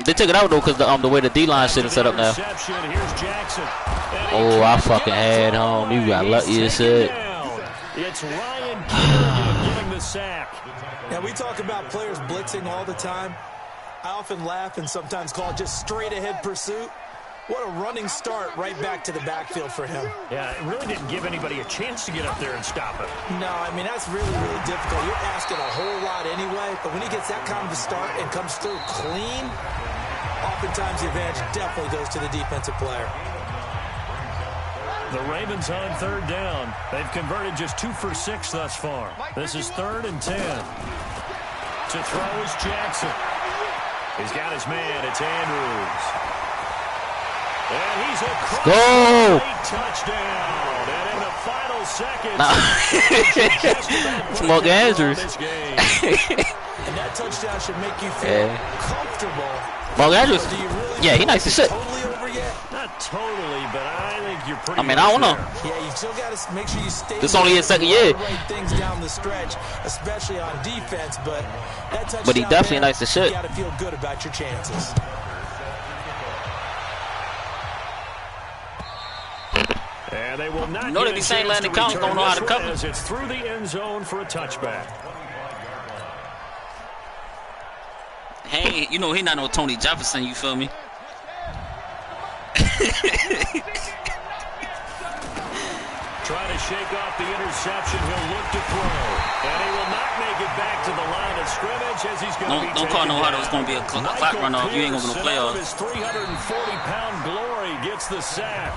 They took it out though because the way the D-line shit is set up now. Oh, I fucking had home. You got lucky as shit. It's Ryan Kerrigan getting the sack. Now we talk about players blitzing all the time. I often laugh and sometimes call it just straight ahead pursuit. What a running start right back to the backfield for him. Yeah, it really didn't give anybody a chance to get up there and stop him. No, I mean, that's really, really difficult. You're asking a whole lot anyway, but when he gets that kind of a start and comes through clean, oftentimes the advantage definitely goes to the defensive player. The Ravens on 3rd down. They've converted just 2 for 6 thus far. This is 3rd and 10. To throw is Jackson. He's got his man. It's Andrews. And he's across the touchdown. And in the final seconds, Smoke Andrews. And that touchdown should make you feel comfortable. Smoke Andrews. Yeah, he nice as shit. Totally over yet? Not totally, but I think you're pretty. I mean, I don't know. Yeah, you still got to make sure you stay. This only his second year. Right things down the stretch, especially on defense. But that touchdown, But he definitely nice as shit. You got to feel good about your chances. And they will not. You know they be saying Landon Collins don't know how to cover. As it's through the end zone for a touchback. Hey, you know he not no Tony Jefferson. You feel me? Trying to shake off the interception. He'll look to throw. And he will not make it back to the line of scrimmage as he's going to be Don't call no huddle. It's going to be a clock run off. You ain't going to go to playoffs. His 340-pound glory gets the sack.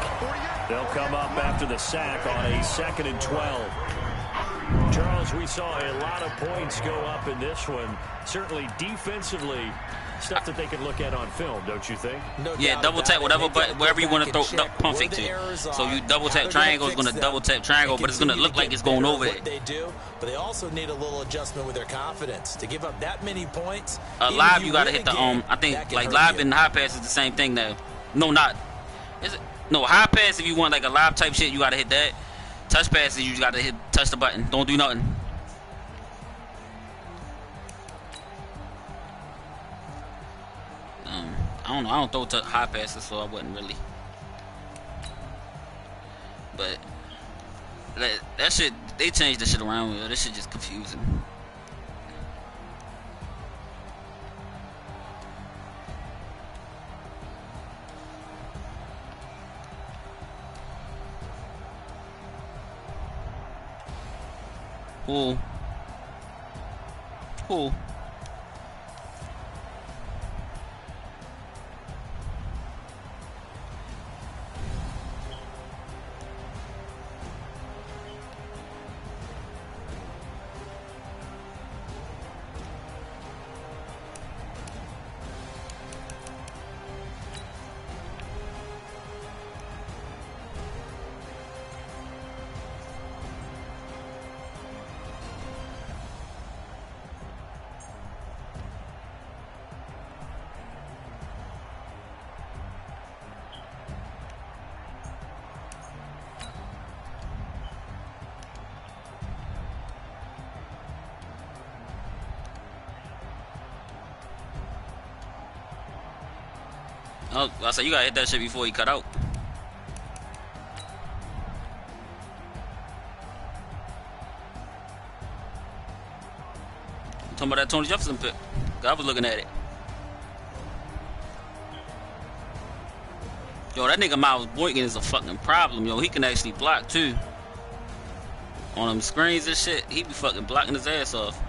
They'll come up after the sack on a 2nd and 12. Charles, we saw a lot of points go up in this one. Certainly defensively, stuff that they can look at on film, don't you think? No yeah, double tap whatever, but wherever you want to throw pump fake to. So you double tap triangle, it's going to double tap triangle, but it's going to look like it's going over it. They do, but they also need a little adjustment with their confidence to give up that many points. Live, you got to hit the I think like live and high pass is the same thing now. No, not. Is it? No, high pass if you want like a live type shit, you got to hit that. Touch passes, you got to touch the button. Don't do nothing. I don't know. I don't throw high passes, so I wouldn't really. But that shit, they changed the shit around. This shit just confusing. Cool. Cool. Oh, I said you gotta hit that shit before he cut out. Talking about that Tony Jefferson pick. I was looking at it. Yo, that nigga Miles Boykin is a fucking problem, yo. He can actually block too. On them screens and shit, he be fucking blocking his ass off.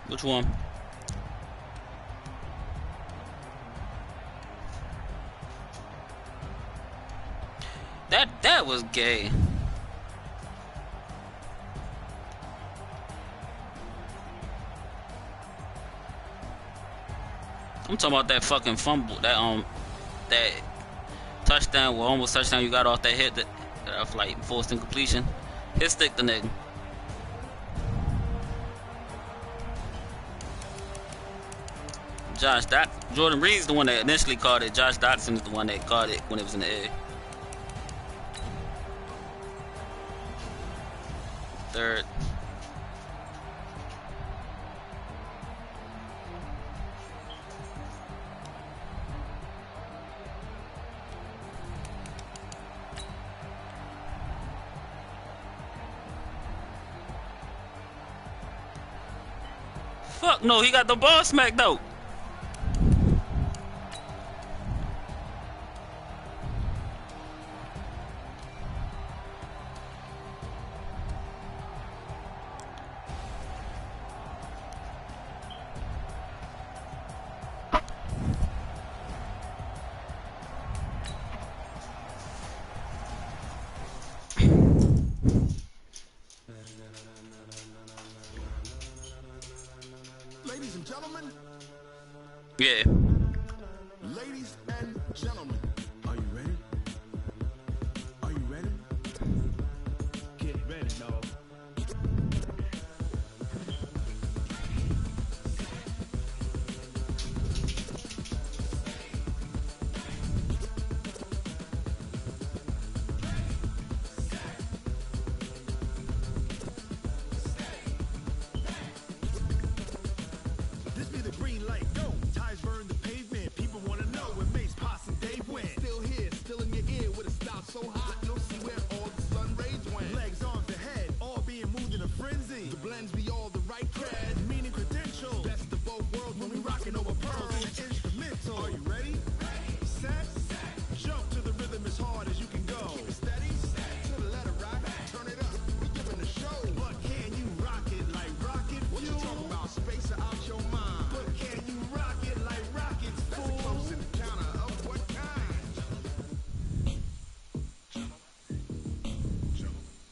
Which one? That was gay. I'm talking about that fucking fumble, that touchdown, well, almost touchdown you got off that hit that like forced incompletion. Hit stick the nigga. Jordan Reed's the one that initially caught it. Josh Dotson is the one that caught it when it was in the air. Third. Fuck no, he got the ball smacked out. Ladies and gentlemen. Yeah. Ladies and gentlemen. Are you ready? Are you ready? Get ready, dog. This be the green light, go. Ties burn the pavement. People want to know where Mace, Posse, and Dave went. Still here, still in your ear with a style so hot. No see where all the sun rays went. Legs, arms, and head, all being moved in a frenzy. The blends be all the right cred, meaning credentials. Best of both worlds when we rocking over pearls and the instrumental. Are you ready? Set, jump to the rhythm as hard as you can go. Keep it steady, to the letter rock. Turn it up, we giving a show. But can you rock it like rocket fuel? What you talking about? Space out your mind. But can you rock it like rockets, fool? That's a close encounter of what kind?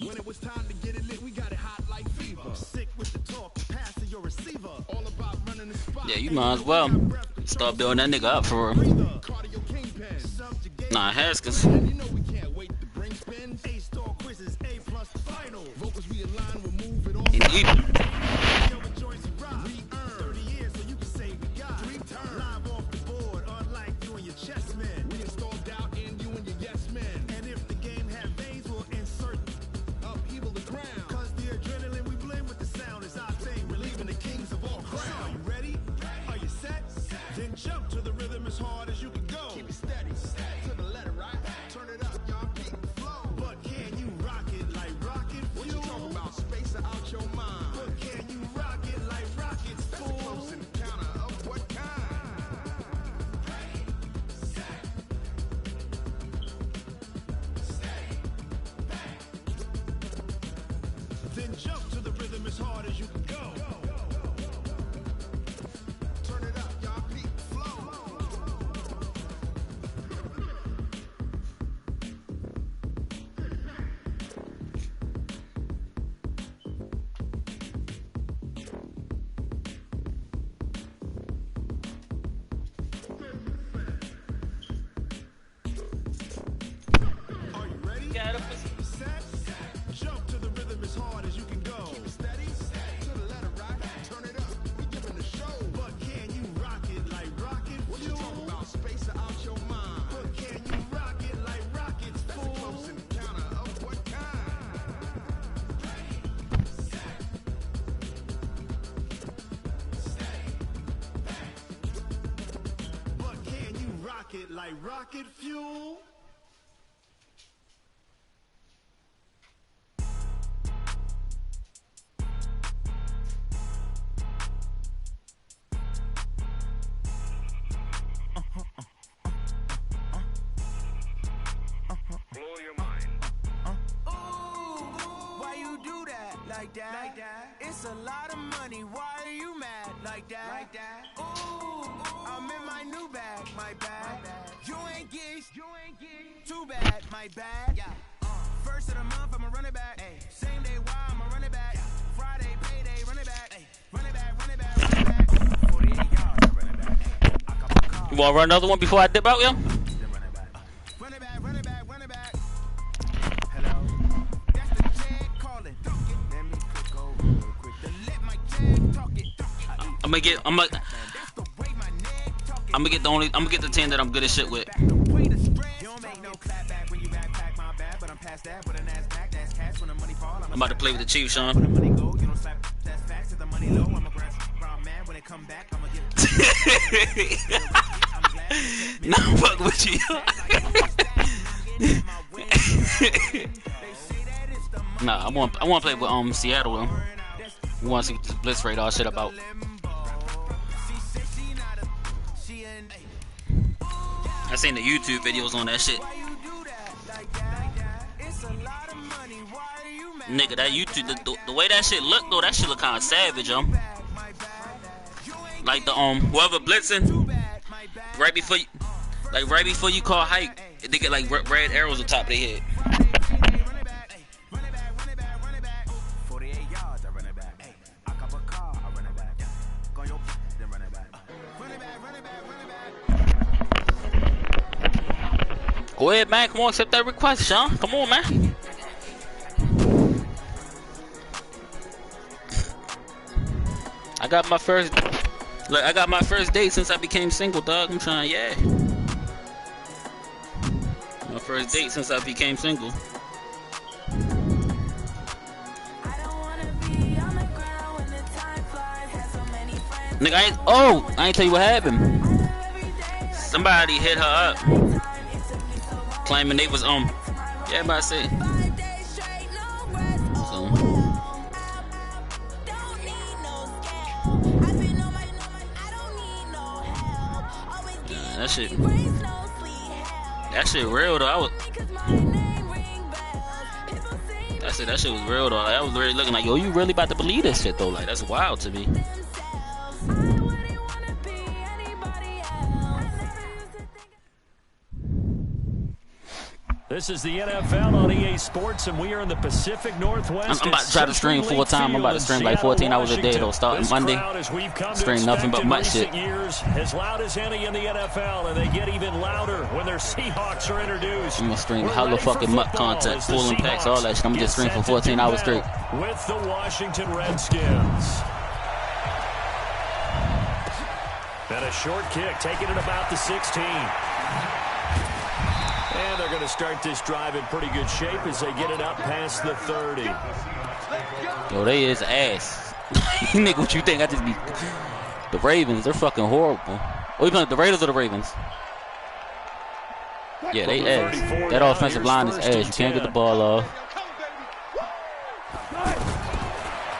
When it was time to get it lit, we got it hot like fever. Sick with the talk, pass to your receiver. All about running the spot. Yeah, you might as well start building that nigga up for real. Nah, Haskins. You know we can't wait to bring spins. A-star quizzes, A+ final. Vocals we align, we'll move it on. And he- Yo, the joints rock. Re-earn 30 years so you can say we got 3 turns. Live off the board, unlike you and your chess men. We install doubt in you and your yes men. And if the game had veins, we'll insert upheaval the ground. Cause the pocket like rocket fuel. Blow your mind. Why you do that like that? It's a lot of money. Why are you mad like that? Ooh, I'm in my new bag, my bag. You ain't get too bad, my bag. First of the month, I'ma run it back. Same day, why I'ma run it back. Friday, payday, run it back. Run it back, run it back, run it back. 48 yards, run it back. You want to run another one before I dip out, yo? Run it back, run it back, run it back. Hello, that's the jag calling. Let me click over real quick. Let my jag talk it. I'm gonna get the team that I'm good as shit with. You don't make no clap back when you backpack my bad, but I'm past that with a NASDAQ. That's cash when the money fall. I'm about to play with the Chiefs, Sean. When the money go, you don't slap. That's facts. If the money low, I'm a brown man. When it come back, I'ma get. No, fuck with you. Nah, I want to play with Seattle though. We want to see what this blitz radar shit about. I seen the YouTube videos on that shit. Nigga, that YouTube, the way that shit look though, that shit look kind of savage, Like the whoever blitzing, right before you call hike, they get like red arrows on top of their head. 48 yards, I run it back. I cop a car, I run it back. Go your then run it back. Run it back, run it back, run it back. Go ahead, man. Come on, accept that request, Sean. Come on, man. I got my first date since I became single, dog. I'm trying, yeah. My first date since I became single. Nigga, I ain't tell you what happened. Somebody hit her up, claiming they was yeah, I'm about to say. That shit real though. That shit was real though. Like, I was really looking like, yo, you really about to believe this shit though? Like, that's wild to me. This is the NFL on EA Sports, and we are in the Pacific Northwest. I'm about to try to stream full time. I'm about to stream like 14 hours a day though, starting Monday. Stream nothing but much shit. Years, as loud as any in the NFL, and they get even louder when their Seahawks are introduced. I'm gonna stream hella fucking mutt content, pulling packs, all that shit. I'm gonna just stream for 14 hours straight. With the Washington Redskins. And a short kick, taking it about the 16. And they're going to start this drive in pretty good shape as they get it up past the 30. Yo, they is ass. Nigga, what you think? I just be... The Ravens, they're fucking horrible. Oh, you playing the Raiders or the Ravens? Yeah, they ass. That offensive line is ass. You can't get the ball off.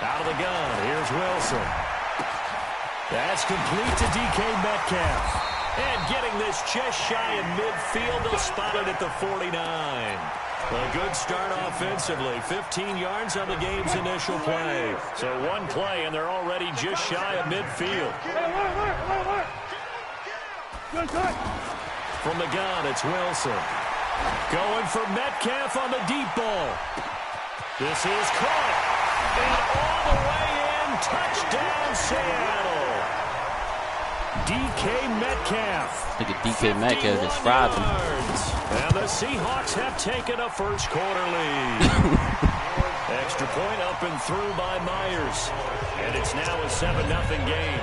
Out of the gun, here's Wilson. That's complete to DK Metcalf. And getting this just shy of midfield, they'll spot it at the 49. A good start offensively. 15 yards on the game's initial play. So one play, and they're already just shy of midfield. From the gun, it's Wilson. Going for Metcalf on the deep ball. This is caught. And all the way in. Touchdown, Seattle. DK Metcalf. Look at DK Metcalf just fried them. And the Seahawks have taken a first quarter lead. Extra point up and through by Myers. And it's now a 7-0 game.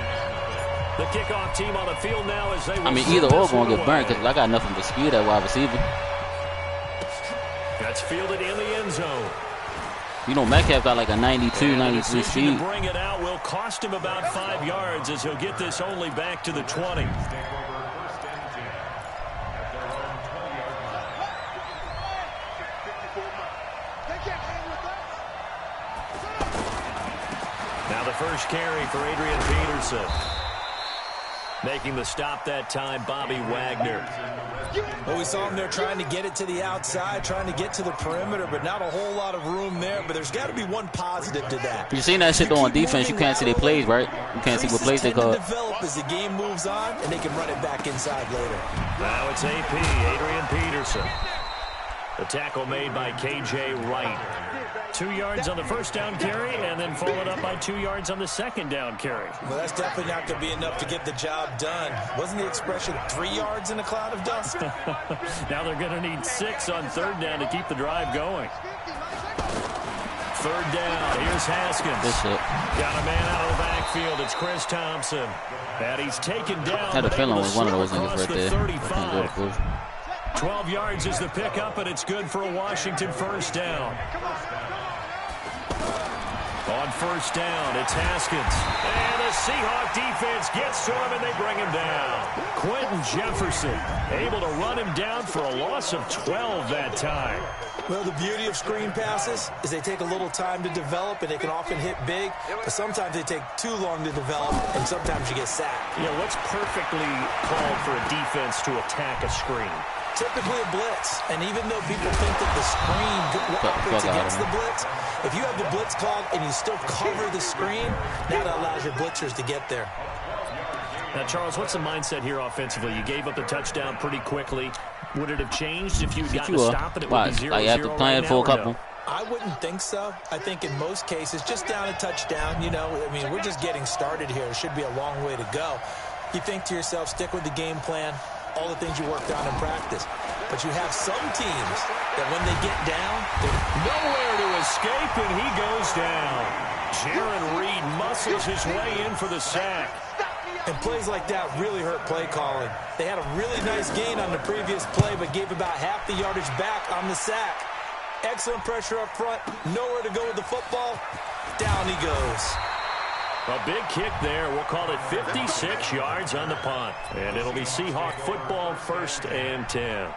The kickoff team on the field now as they... I mean, either or going to get burnt because I got nothing but speed at wide receiver. That's fielded in the end zone. You know, Metcalf got like a 92, 93 speed. To bring it out will cost him about 5 yards as he'll get this only back to the 20. Now the first carry for Adrian Peterson. Making the stop that time, Bobby Wagner. Well, we saw him there trying to get it to the outside, trying to get to the perimeter, but not a whole lot of room there. But there's got to be one positive to that. You seen that shit though on defense, you can't see their plays, right? You can't see what plays they call. Develop as the game moves on, and they can run it back inside later. Now it's AP, Adrian Peterson. The tackle made by K.J. Wright. 2 yards on the first down carry, and then followed up by 2 yards on the second down carry. Well, that's definitely not going to be enough to get the job done. Wasn't the expression 3 yards in a cloud of dust? Now they're going to need 6 on third down to keep the drive going. Third down, here's Haskins. Got a man out of the backfield. It's Chris Thompson. And he's taken down. I had a feeling it was one of those niggas right there. 35. 12 yards is the pickup, and it's good for a Washington first down. On first down, it's Haskins. And the Seahawk defense gets to him, and they bring him down. Quentin Jefferson able to run him down for a loss of 12 that time. Well, the beauty of screen passes is they take a little time to develop, and they can often hit big, but sometimes they take too long to develop, and sometimes you get sacked. You know, what's perfectly called for a defense to attack a screen? Typically a blitz, and even though people think that the screen operates against the blitz, if you have the blitz called and you still cover the screen, that allows your blitzers to get there. Now, Charles, what's the mindset here offensively? You gave up the touchdown pretty quickly. Would it have changed if you had gotten a stop and it would be 0-0 like after playing for a couple? No? I wouldn't think so. I think in most cases, just down a touchdown, you know, I mean, we're just getting started here. It should be a long way to go. You think to yourself, stick with the game plan, all the things you worked on in practice. But you have some teams that when they get down, they're nowhere to escape, and he goes down. Jaron Reed muscles his way in for the sack. And plays like that really hurt play calling. They had a really nice gain on the previous play, but gave about half the yardage back on the sack. Excellent pressure up front, nowhere to go with the football. Down he goes. A big kick there. We'll call it 56 yards on the punt. And it'll be Seahawk football, 1st and 10.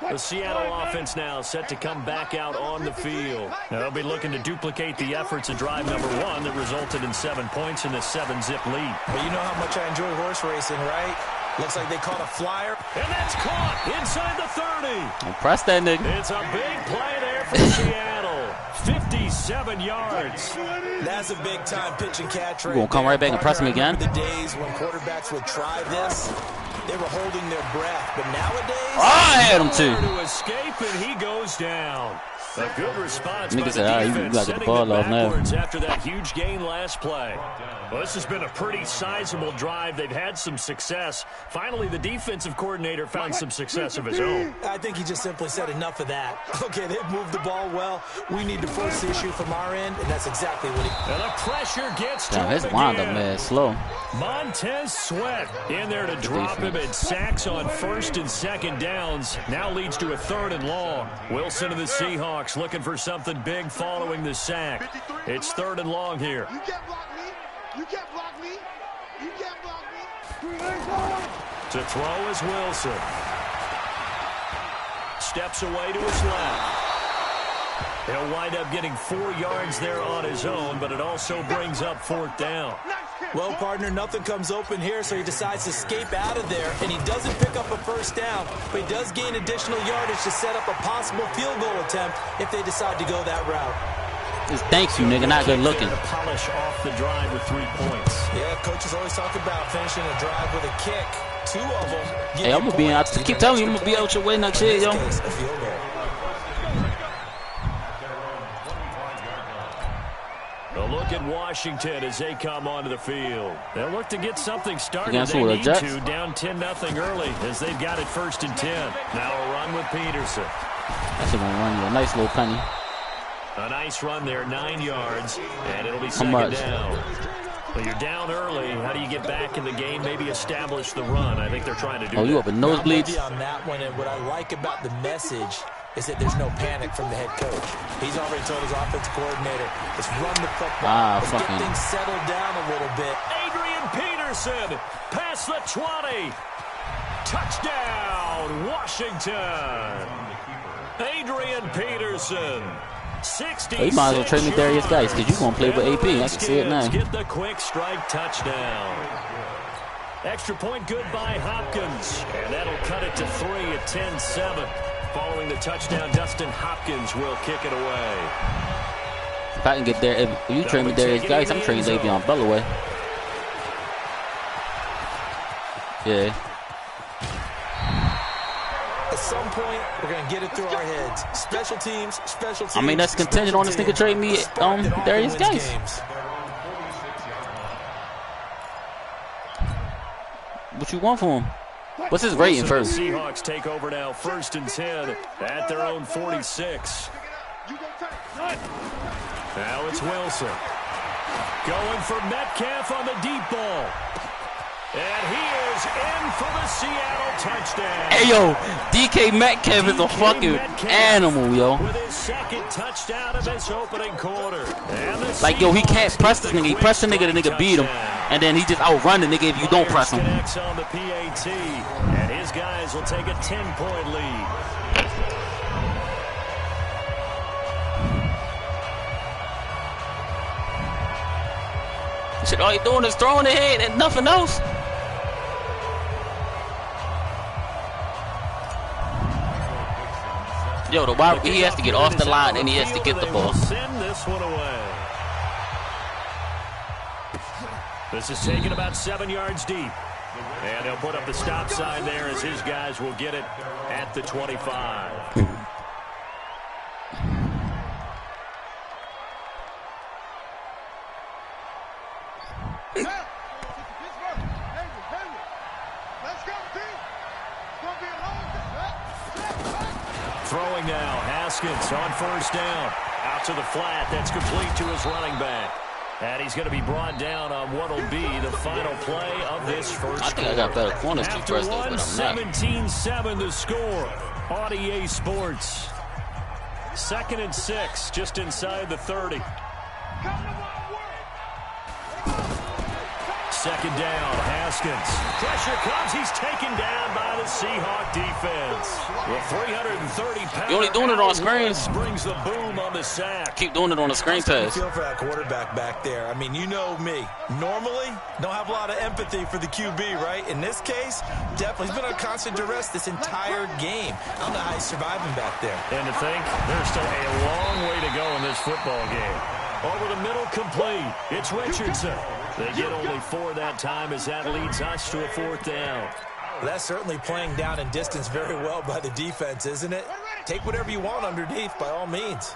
The Seattle offense now set to come back out on the field. Now they'll be looking to duplicate the efforts of drive number 1 that resulted in 7 points in the 7-zip lead. Well, you know how much I enjoy horse racing, right? Looks like they caught a flyer. And that's caught inside the 30. Press that nigga. It's a big play there for Seattle. 57 yards. That's a big-time pitch and catch right there. We're going to come right back and press him again. The days when quarterbacks would try this, they were holding their breath. But nowadays, I had him too. To escape, and he goes down. A good response by the defense, you got the ball off now. After that huge gain last play. Well, this has been a pretty sizable drive. They've had some success. Finally, the defensive coordinator found some success of his own. I think he just simply said enough of that. Okay, they've moved the ball well. We need to force the issue from our end, and that's exactly what he... And the pressure gets to him his wind-up, man, slow. Montez Sweat in there to drop him, and sacks on 1st and 2nd downs. Now leads to a 3rd and long. Wilson and the Seahawks looking for something big following the sack. It's 3rd and long here. You can't block me. You can't block me. You can't block me. To throw is Wilson. Steps away to his left. He'll wind up getting 4 yards there on his own, but it also brings up 4th down. Well, partner, nothing comes open here, so he decides to escape out of there, and he doesn't pick up a 1st down, but he does gain additional yardage to set up a possible field goal attempt if they decide to go that route. Just thanks you, nigga. Not good looking. To polish off the drive with 3 points. Yeah, coaches always talk about finishing a drive with a kick. 2 of them. Hey, I'm gonna be out. Keep telling you, I'm gonna be out your way next year, yo. A look at Washington as they come onto the field. They'll look to get something started. Against they need Jets? to, down 10-0 early as they've got it 1st and 10. Now a run with Peterson. That's gonna run you a nice little penny. A nice run there, 9 yards, and it'll be 2nd down. Well, you're down early. How do you get back in the game? Maybe establish the run. I think they're trying to do that. Oh, you up with nosebleeds? On that one, and what I like about the message is that there's no panic from the head coach. He's already told his offensive coordinator, let's run the football. Let's get things settled down a little bit. Adrian Peterson past the 20. Touchdown, touchdown, Washington. Adrian Peterson. 66 Oh, you might as well trade me Darius Geis because you're going to play with AP. I can see it now. Get the quick strike touchdown. Extra point good by Hopkins. And that'll cut it to 3 at 10-7. Following the touchdown, Dustin Hopkins will kick it away. If I can get there, if you trade me Darius Geis, I'm trading Le'Veon Bell away. Yeah. At some point, we're going to get it through our heads. Special teams. I mean, that's contingent on this nigga trade me Darius Geis. What you want from him? What's his rating first? The Seahawks take over now, 1st and 10 at their own 46. Now it's Wilson. Going for Metcalf on the deep ball. And he is in for the Seattle touchdown. Hey, yo, DK Metcalf is a fucking animal, yo. With his 2nd touchdown of his opening quarter. Like, yo, he can't press this nigga. He press the nigga beat him. And then he just outrun the nigga if you don't press him. On the PAT, and his guys will take a 10-point lead. Shit, all he doing is throwing the head and nothing else. Yo, the wide, he has to get off the line and he has to get the ball. Send this one away. This is taken about 7 yards deep. And he'll put up the stop sign there as his guys will get it at the 25. Throwing now, Haskins on 1st down. Out to the flat, that's complete to his running back. And he's going to be brought down on what will be the final play of this first I think I got better corners to press those, but I'm not. 17-7 the score on EA Sports. 2nd and 6, just inside the 30. 2nd down, Haskins. Pressure comes. He's taken down by the Seahawk defense. With 330 pounds. You only doing it on screens. Brings the boom on the sack. Keep doing it on the screen pass. I feel for that quarterback back there. I mean, you know me. Normally, don't have a lot of empathy for the QB, right? In this case, definitely. He's been on constant duress this entire game. I don't know how he's surviving back there. And to think, there's still a long way to go in this football game. Over the middle, complete. It's Richardson. They get only 4 that time as that leads us to a 4th down. Well, that's certainly playing down in distance very well by the defense, isn't it? Take whatever you want underneath, by all means.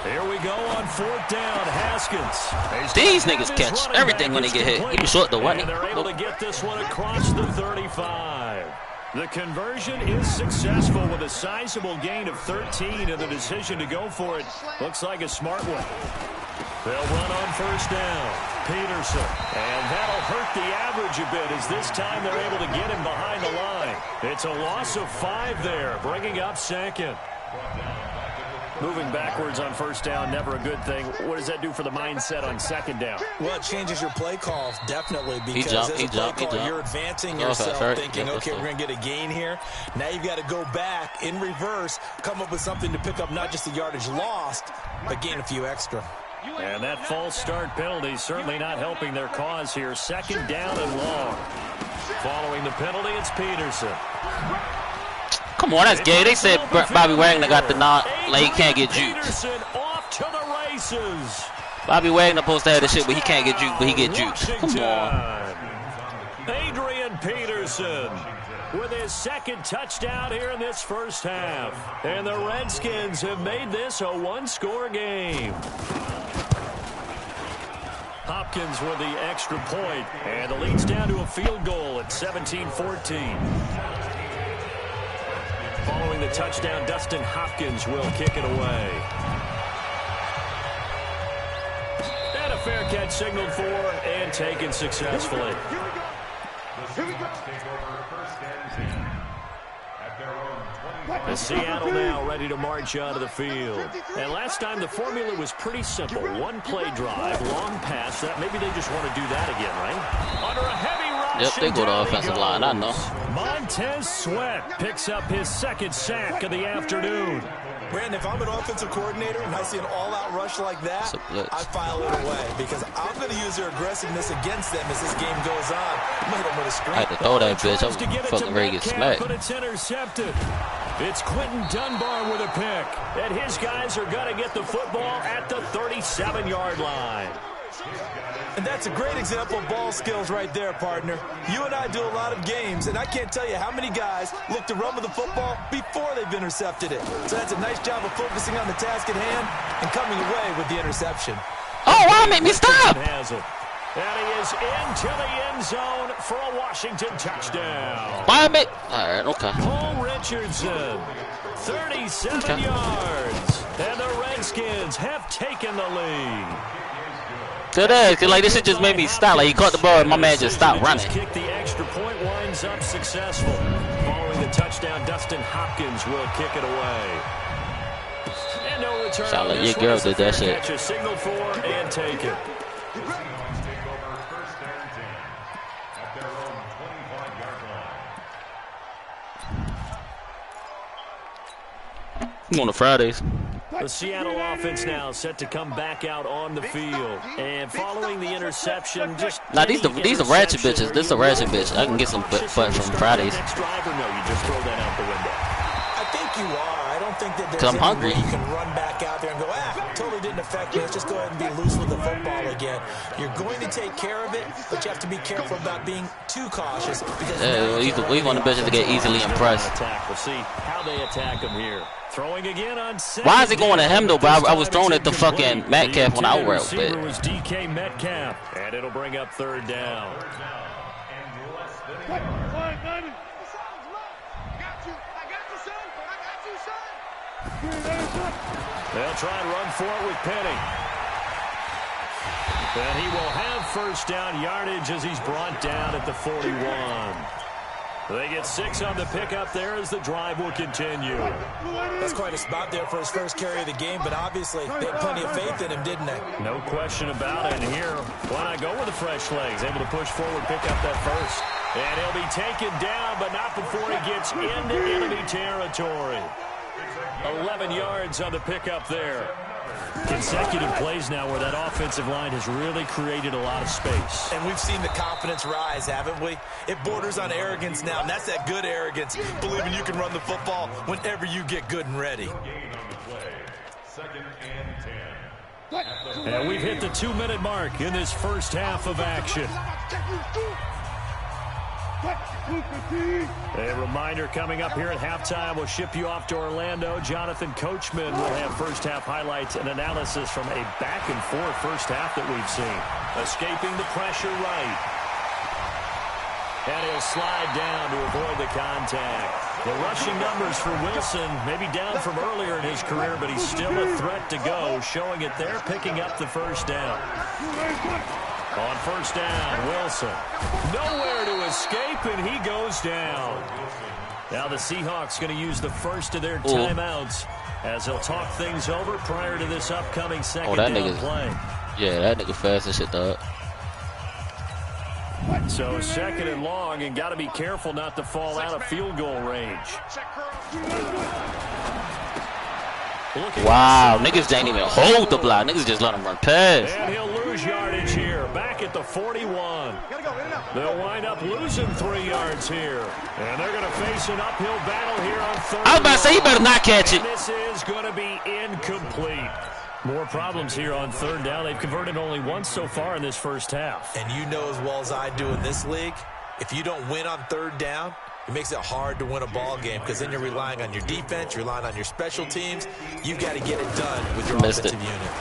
Here we go on 4th down. Haskins. These niggas catch everything when they get hit. He was short the one. And they're able to get this one across the 35. The conversion is successful with a sizable gain of 13, and the decision to go for it looks like a smart one. They'll run on 1st down. Peterson. And that'll hurt the average a bit as this time they're able to get him behind the line. It's a loss of 5 there, bringing up 2nd. Moving backwards on 1st down, never a good thing. What does that do for the mindset on 2nd down? Well, it changes your play call, definitely, because as a play call, you're advancing yourself, thinking, okay, we're going to get a gain here. Now you've got to go back in reverse, come up with something to pick up not just the yardage lost, but gain a few extra. And that false start penalty certainly not helping their cause here. 2nd down and long. Following the penalty, it's Peterson. Come on, that's gay. They said Bobby Wagner got the knock, like he can't get juked. Peterson off to the races. Bobby Wagner supposed to have the shit, but he can't get juked, but he get juked. Come on. Adrian Peterson with his 2nd touchdown here in this first half. And the Redskins have made this a 1-score game. Hopkins with the extra point, and the lead's down to a field goal at 17-14. Following the touchdown, Dustin Hopkins will kick it away. And a fair catch signaled for and taken successfully. And Seattle now ready to march onto the field. And last time the formula was pretty simple. 1 play drive, long pass. Maybe they just want to do that again, right? Under a heavy Yep, they go to offensive line. I know. Montez Sweat picks up his second sack of the afternoon. Brandon, if I'm an offensive coordinator and I see an all-out rush like that, I file it away because I'm going to use their aggressiveness against them as this game goes on. I'm going to hit them with a screen. I had to throw that bitch. I was fucking ready to get smacked. But it's intercepted. It's Quentin Dunbar with a pick. And his guys are going to get the football at the 37-yard line. And that's a great example of ball skills right there, partner. You and I do a lot of games, and I can't tell you how many guys look to run with the football before they've intercepted it. So that's a nice job of focusing on the task at hand and coming away with the interception. Oh, why make me stop? Has it. And he is into the end zone for a Washington touchdown. Why make? All right, okay. Paul Richardson, 37 yards. And the Redskins have taken the lead. Today, cause like this shit just made me stop. Like he caught the ball and my man just stopped running. Kick the extra point, winds up successful. Following the touchdown, Dustin Hopkins will kick it away. And no return. Sound like your girl did that shit. Catch a signal for and take it. I'm on the Fridays. The Seattle offense now set to come back out on the field. And following the interception, just now these are ratchet bitches. This is a ratchet bitch. I can get some butt from Fridays. Next drive or no, you just throw that out the window. I think you are. I don't think that there's I'm any hungry. way you can run back out there and go, totally didn't affect me. Let's just go ahead and be loose with the football again. You're going to take care of it, but you have to be careful about being too cautious. Because we want the bitches to get easily impressed. We'll see how they attack him here. Throwing again on why is it going to him though? But I was throwing at the fucking Metcalf when I was out. It was DK Metcalf, and it'll bring up third down. They'll try and run for it with Penny. And he will have first down yardage as he's brought down at the 41. They get 6 on the pickup there as the drive will continue. That's quite a spot there for his first carry of the game, but obviously they had plenty of faith in him, didn't they? No question about it. And here, why not go with the fresh legs? Able to push forward, pick up that first. And he'll be taken down, but not before he gets into enemy territory. 11 yards on the pickup there. Consecutive plays now where that offensive line has really created a lot of space. And we've seen the confidence rise, haven't we? It borders on arrogance now, and that's that good arrogance, believing you can run the football whenever you get good and ready. And we've hit the 2-minute mark in this first half of action. A reminder coming up here at halftime. We'll ship you off to Orlando. Jonathan Coachman will have first half highlights and analysis from a back and forth first half that we've seen. Escaping the pressure right. And he'll slide down to avoid the contact. The rushing numbers for Wilson maybe down from earlier in his career, but he's still a threat to go, showing it there, picking up the first down. On first down, Wilson. Nowhere to escape, and he goes down. Now the Seahawks going to use the first of their timeouts as they'll talk things over prior to this upcoming second down play. Yeah, that nigga fast as shit, dog. So second and long, and got to be careful not to fall out of field goal range. Wow, niggas ain't even hold the block. Niggas just let him run past. And he'll lose yardage here, back at the 41. They'll wind up losing 3 yards here. And they're going to face an uphill battle here on third. I was about to say, you better not catch it. And this is going to be incomplete. More problems here on third down. They've converted only once so far in this first half. And you know as well as I do in this league, if you don't win on third down, it makes it hard to win a ball game because then you're relying on your defense, you're relying on your special teams. You've got to get it done with your offensive unit.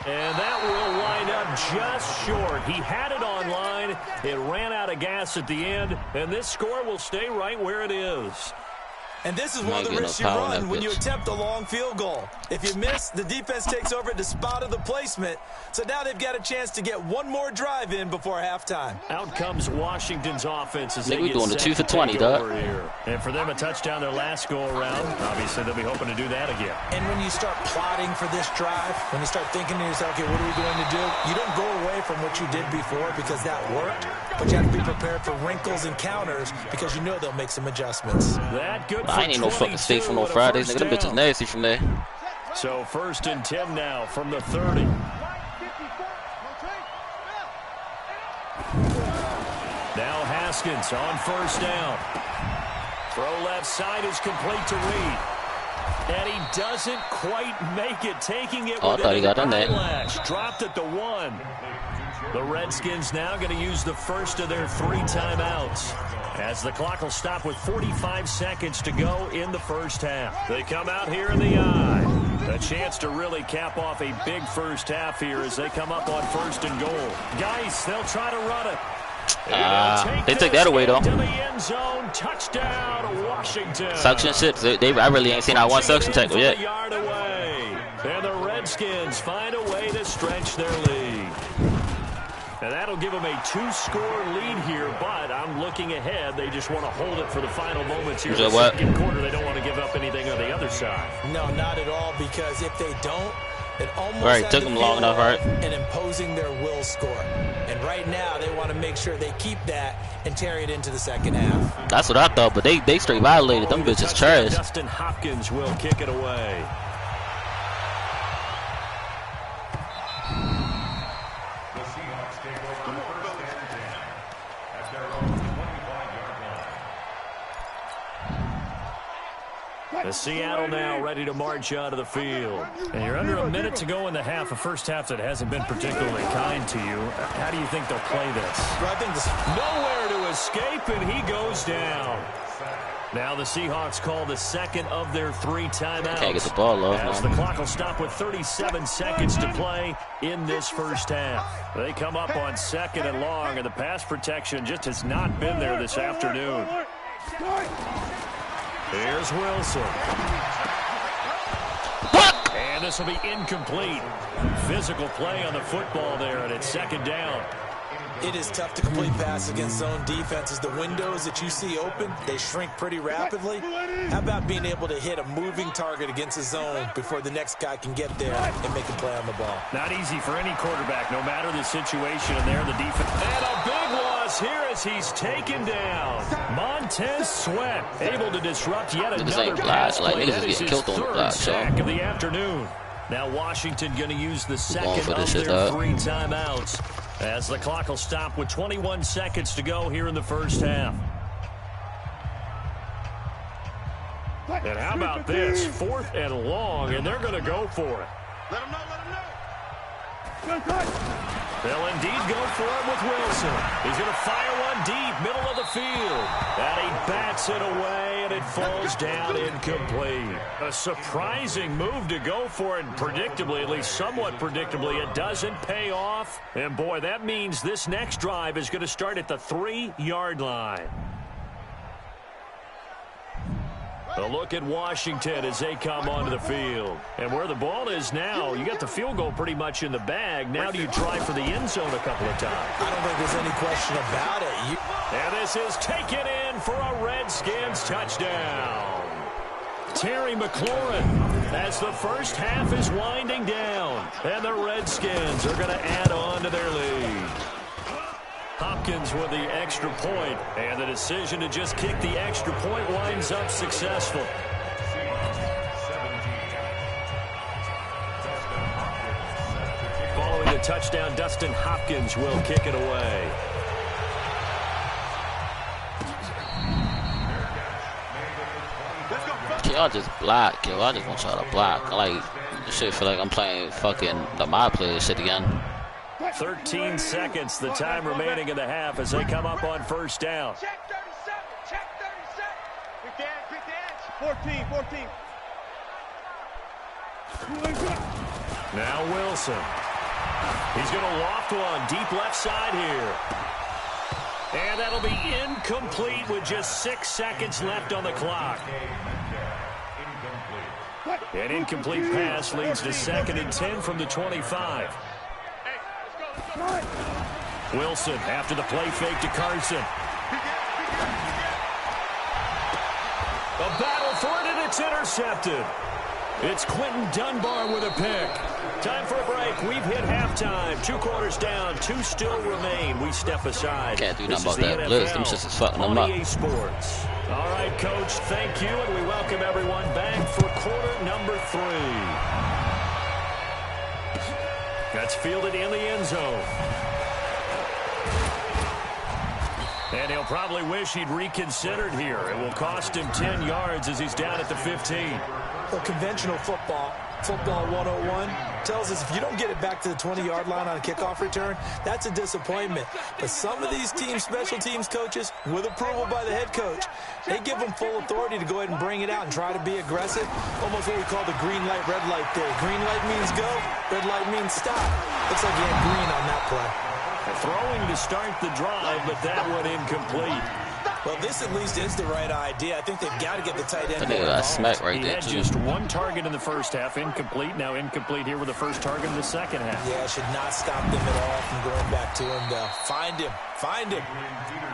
And that will wind up just short. He had it on line. It ran out of gas at the end, and this score will stay right where it is. And this is one of the risks you run when you attempt a long field goal. If you miss, the defense takes over at the spot of the placement. So now they've got a chance to get one more drive in before halftime. Out comes Washington's offense as they get doing the 2 for 20, dog. And for them, a touchdown their last go around. Obviously, they'll be hoping to do that again. And when you start plotting for this drive, when you start thinking to yourself, okay, what are we going to do? You don't go away from what you did before because that worked, but you have to be prepared for wrinkles and counters because you know they'll make some adjustments. That good. I ain't no fucking steak from no Fridays. Nigga, them bitches nasty from there. So 1st and 10 now from the 30. Now Haskins on 1st down. Throw left side is complete to Reed. And he doesn't quite make it, taking it I thought he got on that. Dropped at the 1. The Redskins now going to use the first of their 3 timeouts, as the clock will stop with 45 seconds to go in the first half. They come out here in the eye. A chance to really cap off a big first half here as they come up on 1st and goal. Guys, they'll try to run it. They took that away, though. To the end zone, touchdown, Washington. Suction shit. I really ain't seen that one suction tackle yet. Yard away. And the Redskins find a way to stretch their lead. And that'll give them a 2-score lead here, but I'm looking ahead. They just want to hold it for the final moments here in the second quarter. They don't want to give up anything on the other side. No, not at all, because if they don't, it almost took them long enough, right? And imposing their will score. And right now, they want to make sure they keep that and carry it into the second half. That's what I thought, but they straight violated. Them bitches trash. Dustin Hopkins will kick it away. The Seattle now ready to march out of the field. And you're under a minute to go in the half, a first half that hasn't been particularly kind to you. How do you think they'll play this? Well, I think this nowhere to escape, and he goes down. Now the Seahawks call the second of their 3 timeouts. Can't get the ball off, as the clock will stop with 37 seconds to play in this first half. They come up on 2nd and long, and the pass protection just has not been there this afternoon. Here's Wilson. And this will be incomplete. Physical play on the football there, and it's 2nd down. It is tough to complete passes against zone defenses. The windows that you see open, they shrink pretty rapidly. How about being able to hit a moving target against a zone before the next guy can get there and make a play on the ball? Not easy for any quarterback, no matter the situation. And there, the defense. And a big loss here as he's taken down. Montez Sweat able to disrupt yet another pass play. That is his 3rd sack of the afternoon. Now Washington going to use the second of their 3 timeouts, as the clock will stop with 21 seconds to go here in the first half. And how about this? 4th and long, and they're going to go for it. Let him know, let him know. They'll indeed go for it with Wilson. He's going to fire one deep, middle of the field. And he bats it away, and it falls down incomplete. A surprising move to go for it, and predictably, at least somewhat predictably, it doesn't pay off. And boy, that means this next drive is going to start at the 3-yard line. A look at Washington as they come onto the field. And where the ball is now, you got the field goal pretty much in the bag. Now do you try for the end zone a couple of times? I don't think there's any question about it. And this is taken in for a Redskins touchdown. Terry McLaurin as the first half is winding down. And the Redskins are going to add on to their lead. Hopkins with the extra point, and the decision to just kick the extra point winds up successful. Following the touchdown, Dustin Hopkins will kick it away. Y'all just block, yo. I just want y'all to block. Like, this shit feel like I'm playing fucking the My Player shit again. 13 seconds, the time remaining in the half as they come up on 1st down. Check 37, check 37. Quick dance, 14. Now Wilson. He's going to loft one deep left side here. And that'll be incomplete with just 6 seconds left on the clock. An incomplete pass leads to 2nd and 10 from the 25. Wilson after the play fake to Carson. A battle for it, and it's intercepted. It's Quentin Dunbar with a pick. Time for a break. We've hit halftime. 2 quarters down. 2 still remain. We step aside. Can't do nothing about that blitz. Them just is fucking them up. EA Sports. All right, Coach. Thank you, and we welcome everyone back for quarter number 3. That's fielded in the end zone. And he'll probably wish he'd reconsidered here. It will cost him 10 yards as he's down at the 15. Well, conventional football 101, tells us if you don't get it back to the 20-yard line on a kickoff return, that's a disappointment. But some of these special teams coaches, with approval by the head coach, they give them full authority to go ahead and bring it out and try to be aggressive. Almost what we call the green light, red light day. Green light means go, red light means stop. Looks like he had green on that play. Throwing to start the drive, but that one incomplete. Well, this at least is the right idea. I think they've got to get the tight end. I think got smack right there, too. He had just 1 target in the first half, incomplete. Now incomplete here with the first target in the second half. Yeah, should not stop them at all from going back to him, though. Find him. Find him.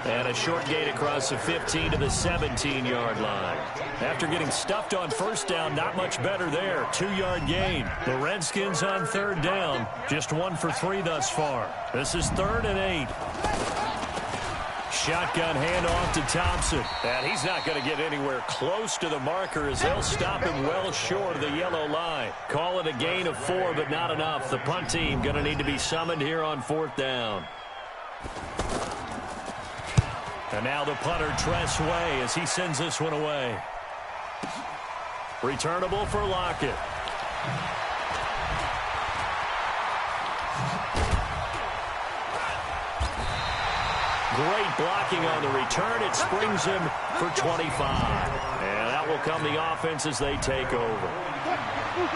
And a short gain across the 15 to the 17-yard line. After getting stuffed on first down, not much better there. 2-yard gain. The Redskins on 3rd down. Just 1 for 3 thus far. This is 3rd and 8. Shotgun handoff to Thompson. And he's not going to get anywhere close to the marker as they'll stop him well short of the yellow line. Call it a gain of 4, but not enough. The punt team going to need to be summoned here on 4th down. And now the punter, Tress Way, as he sends this one away. Returnable for Lockett. Great blocking on the return. It springs him for 25. And that will come the offense as they take over.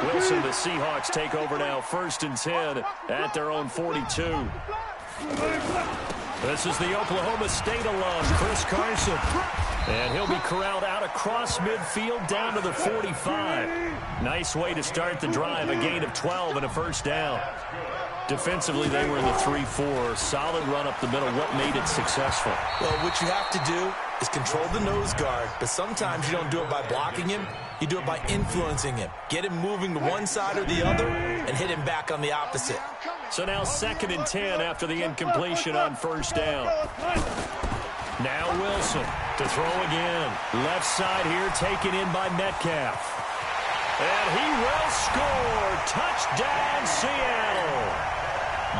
Wilson, the Seahawks take over now, 1st and 10 at their own 42. This is the Oklahoma State alum, Chris Carson. And he'll be corralled out across midfield down to the 45. Nice way to start the drive, a gain of 12 and a first down. Defensively, they were in the 3-4. Solid run up the middle. What made it successful? Well, what you have to do is control the nose guard. But sometimes you don't do it by blocking him. You do it by influencing him. Get him moving to one side or the other and hit him back on the opposite. So now 2nd and 10 after the incompletion on first down. Now Wilson to throw again. Left side here taken in by Metcalf. And he will score. Touchdown, Seattle.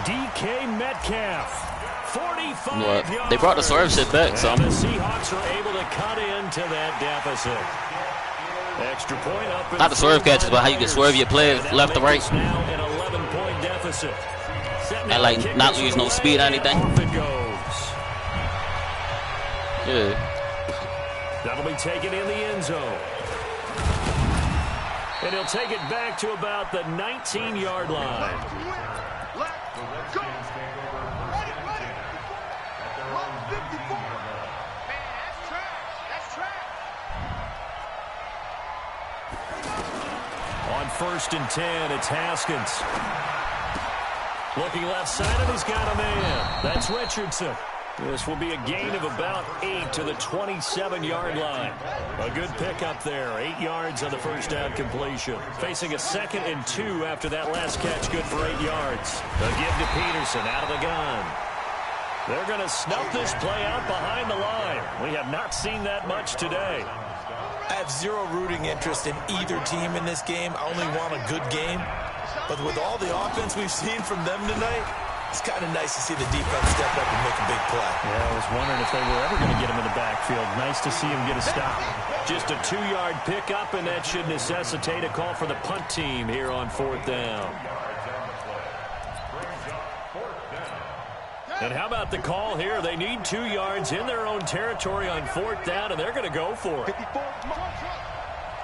DK Metcalf, 45 yards. They brought the swerve shit back, so the Seahawks are able to cut into that deficit. Extra point up. Not the swerve catches, but how you can swerve your players left to right. Now an 11-point deficit. And like not lose no speed or anything. Off it goes. Yeah. That'll be taken in the end zone. And he'll take it back to about the 19-yard line. On 1st and 10, it's Haskins. Looking left side, and he's got a man. That's Richardson. This will be a gain of about 8 to the 27-yard line. A good pickup there. 8 yards on the first down completion. Facing a 2nd and 2 after that last catch. Good for 8 yards. A give to Peterson out of the gun. They're going to snuff this play out behind the line. We have not seen that much today. I have zero rooting interest in either team in this game. I only want a good game. But with all the offense we've seen from them tonight, it's kind of nice to see the defense step up and make a big play. Yeah, I was wondering if they were ever going to get him in the backfield. Nice to see him get a stop. Just a 2-yard pickup, and that should necessitate a call for the punt team here on 4th down. And how about the call here? They need 2 yards in their own territory on 4th down, and they're going to go for it. 54,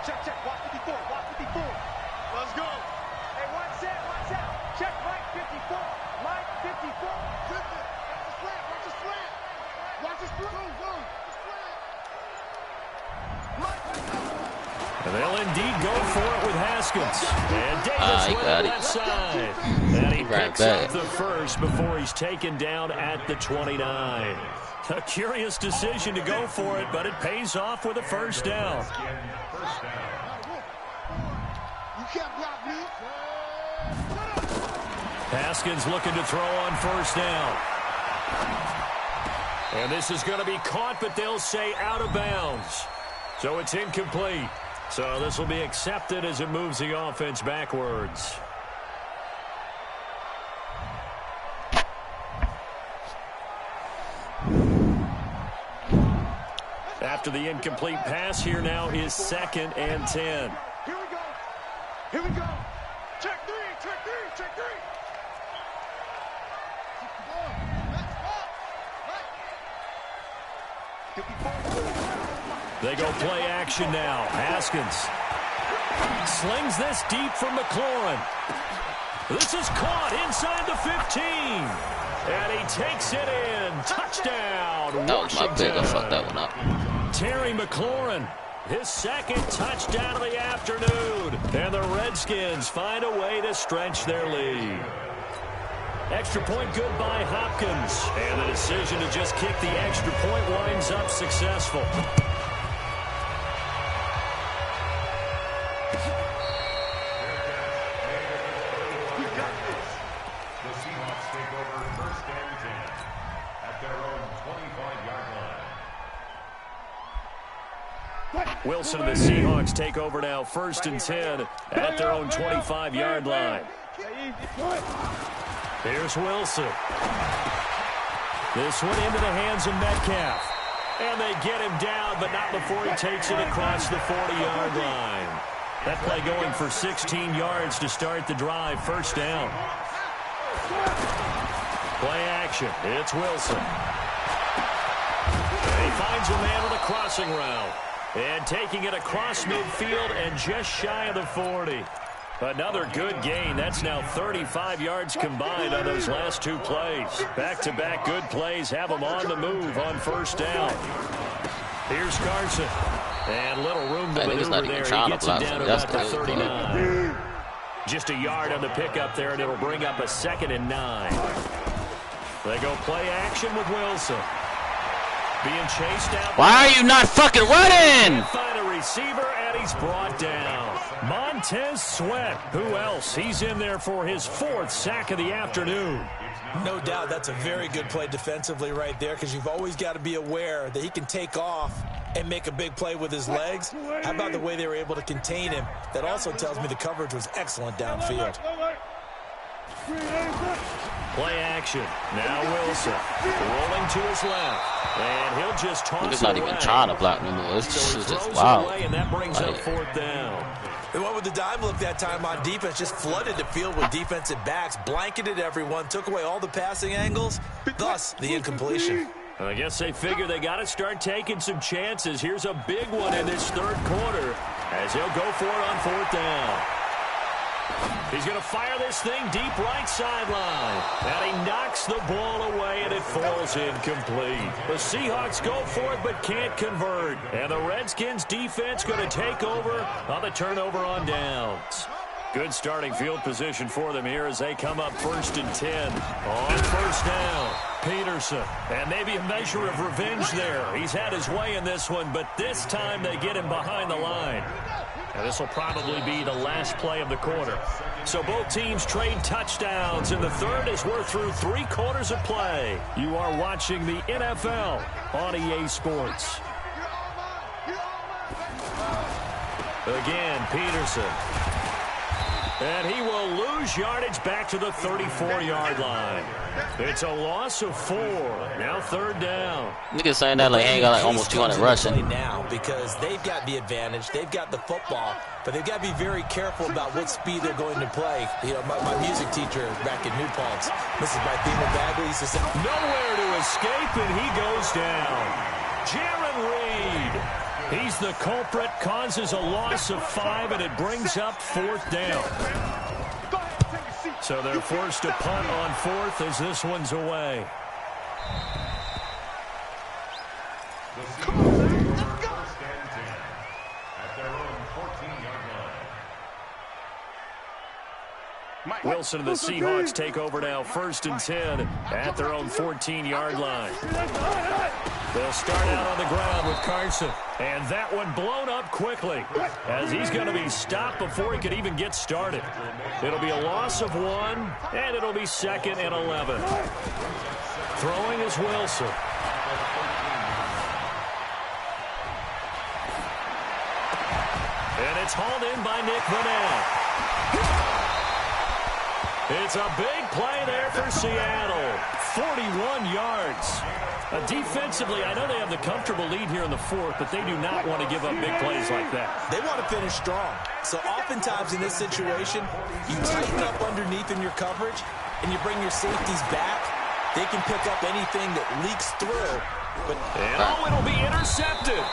check, check, watch 54, watch 54. Let's go. Hey, watch out. Check right 54, Mike 54. Watch the slant, watch the slant. Watch They'll indeed go for it with Haskins. And Davis went left side. And he picks up the first before he's taken down at the 29. A curious decision to go for it, but it pays off with a first down. Haskins looking to throw on first down. And this is going to be caught, but they'll say out of bounds. So it's incomplete. So this will be accepted as it moves the offense backwards. After the incomplete pass, here now is 2nd and 10. Here we go. Here we go. Check three, check three, check three. They go play action now. Haskins slings this deep from McLaurin. This is caught inside the 15. And he takes it in. Touchdown, that was my pick. I fucked that one up. Terry McLaurin, his 2nd touchdown of the afternoon. And the Redskins find a way to stretch their lead. Extra point good by Hopkins. And the decision to just kick the extra point winds up successful. The Seahawks take over 1st and 10 at their own 25-yard line. Wilson and the Seahawks take over now 1st and 10 at their own 25-yard line. Here's Wilson. This one into the hands of Metcalf. And they get him down, but not before he takes it across the 40-yard line. That play going for 16 yards to start the drive. 1st down. Play action. It's Wilson. And he finds a man on the crossing route. And taking it across midfield and just shy of the 40. Another good gain. That's now 35 yards combined on those last 2 plays. Back-to-back good plays have them on the move on 1st down. Here's Carson. And little room to maneuver there. He gets it down about the 39. Just a yard on the pickup there, and it'll bring up a 2nd and 9. They go play action with Wilson. Being chased out. Why are you not fucking running? Find a receiver, and he's brought down. Montez Sweat. Who else? He's in there for his 4th sack of the afternoon. No doubt that's a very good play defensively right there, because you've always got to be aware that he can take off and make a big play with his legs. How about the way they were able to contain him? That also tells me the coverage was excellent downfield. Play action. Now Wilson rolling to his left. And he'll just toss it. He's not even trying to block no more. It's just wild. And that brings up 4th down. They went with the dime look that time on defense, just flooded the field with defensive backs, blanketed everyone, took away all the passing angles, thus the incompletion. I guess they figure they got to start taking some chances. Here's a big one in this 3rd quarter as he'll go for it on 4th down. He's going to fire this thing deep right sideline. And he knocks the ball away, and it falls incomplete. The Seahawks go for it but can't convert. And the Redskins defense going to take over on the turnover on downs. Good starting field position for them here as they come up 1st and 10 on 1st down. Peterson, and maybe a measure of revenge there. He's had his way in this one, but this time they get him behind the line. And this will probably be the last play of the quarter. So both teams trade touchdowns in the 3rd as we're through 3 quarters of play. You are watching the NFL on EA Sports. Again, Peterson. And he will lose yardage back to the 34-yard line. It's a loss of 4. Now 3rd down. Niggas saying that like he ain't got like almost 200 rushing. Now because they've got the advantage, they've got the football, but they've got to be very careful about what speed they're going to play. You know, my music teacher back in New Paltz, Mrs. Bythema Bagley, used to say, nowhere to escape, and he goes down. Jaron Reed. He's the culprit, causes a loss of 5, and it brings up 4th down. So they're forced to punt on 4th as this one's away. The Seahawks take over 1st and 10 at their own 14 Wilson and the Seahawks take over now, 1st and 10 at their own 14-yard line. They'll start out on the ground with Carson. And that one blown up quickly as he's going to be stopped before he could even get started. It'll be a loss of 1, and it'll be 2nd and 11. Throwing is Wilson. And it's hauled in by Nick Vanette. It's a big play there for Seattle. 41 yards. Defensively, I know they have the comfortable lead here in the 4th, but they do not want to give up big plays like that. They want to finish strong. So oftentimes in this situation, you tighten up underneath in your coverage, and you bring your safeties back. They can pick up anything that leaks through. But it'll be intercepted.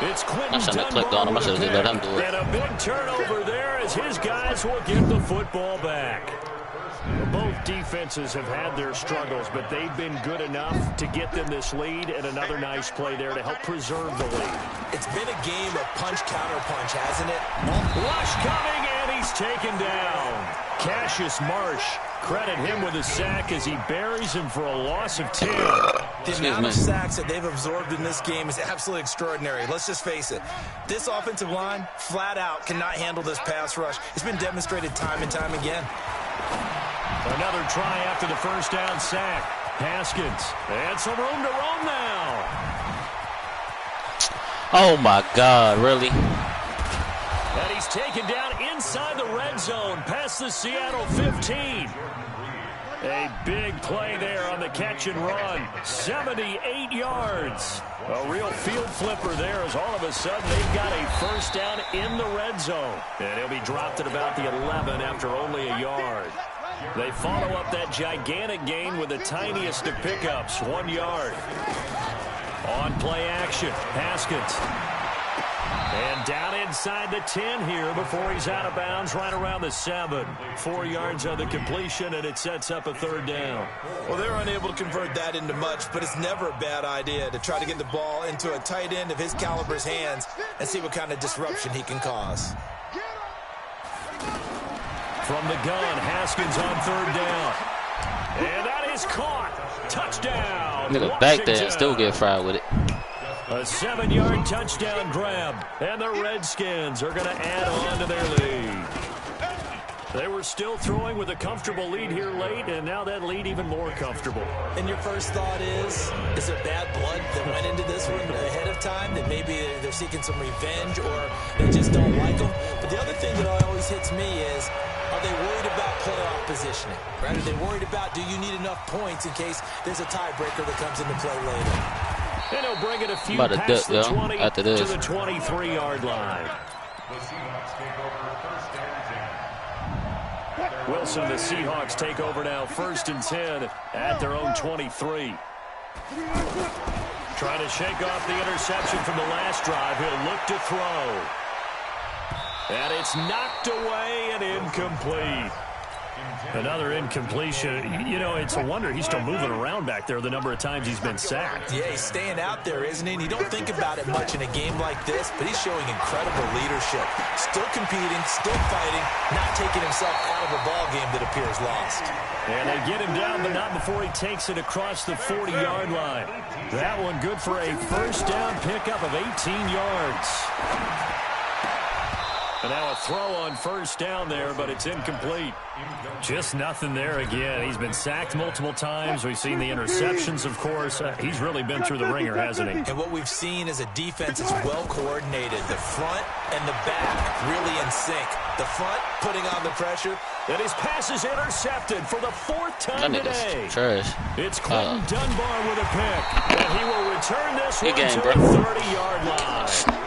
It's Quentin Dunbar with a pick, and a big turnover there as his guys will get the football back. Both defenses have had their struggles, but they've been good enough to get them this lead, and another nice play there to help preserve the lead. It's been a game of punch-counter-punch, hasn't it? Rush coming, and he's taken down. Cassius Marsh, credit him with a sack as he buries him for a loss of 10. The amount of sacks that they've absorbed in this game is absolutely extraordinary. Let's just face it. This offensive line, flat out, cannot handle this pass rush. It's been demonstrated time and time again. Another try after the first down sack. Haskins. And some room to roam now. Oh, my God. Really? And he's taken down inside the red zone past the Seattle 15. A big play there on the catch and run. 78 yards. A real field flipper there as all of a sudden they've got a first down in the red zone. And he'll be dropped at about the 11 after only a yard. They follow up that gigantic gain with the tiniest of pickups, 1 yard. On play action, Haskins. And down inside the 10 here before he's out of bounds right around the 7. 4 yards on the completion, and it sets up a 3rd down. Well, they're unable to convert that into much, but it's never a bad idea to try to get the ball into a tight end of his caliber's hands and see what kind of disruption he can cause. From the gun, Haskins on 3rd down. And that is caught. Touchdown. Nigga back there and still get fried with it. A 7-yard touchdown grab. And the Redskins are going to add on to their lead. They were still throwing with a comfortable lead here late, and now that lead even more comfortable. And your first thought is there bad blood that went into this one ahead of time, that maybe they're seeking some revenge or they just don't like them? But the other thing that always hits me is, are they worried about playoff positioning? Right? Are they worried about, do you need enough points in case there's a tiebreaker that comes into play later? And he'll bring it a few past the 20 to the 23-yard line. The Seahawks take over 1st and 10. Wilson, the Seahawks take over now, 1st and 10 at their own 23. Trying to shake off the interception from the last drive. He'll look to throw. And it's knocked away and incomplete. Another incompletion. You know, it's a wonder he's still moving around back there the number of times he's been sacked. Yeah, he's staying out there, isn't he? And you don't think about it much in a game like this, but he's showing incredible leadership. Still competing, still fighting, not taking himself out of a ball game that appears lost. And they get him down, but not before he takes it across the 40-yard line. That one good for a first down pickup of 18 yards. And now a throw on first down there, but it's incomplete. Just nothing there again. He's been sacked multiple times. We've seen the interceptions, of course. He's really been through the ringer, hasn't he? And what we've seen is a defense that's well coordinated. The front and the back really in sync. The front putting on the pressure. And his pass is intercepted for the 4th time today. Trash. It's Quentin Dunbar with a pick. And he will return this one to the 30-yard line.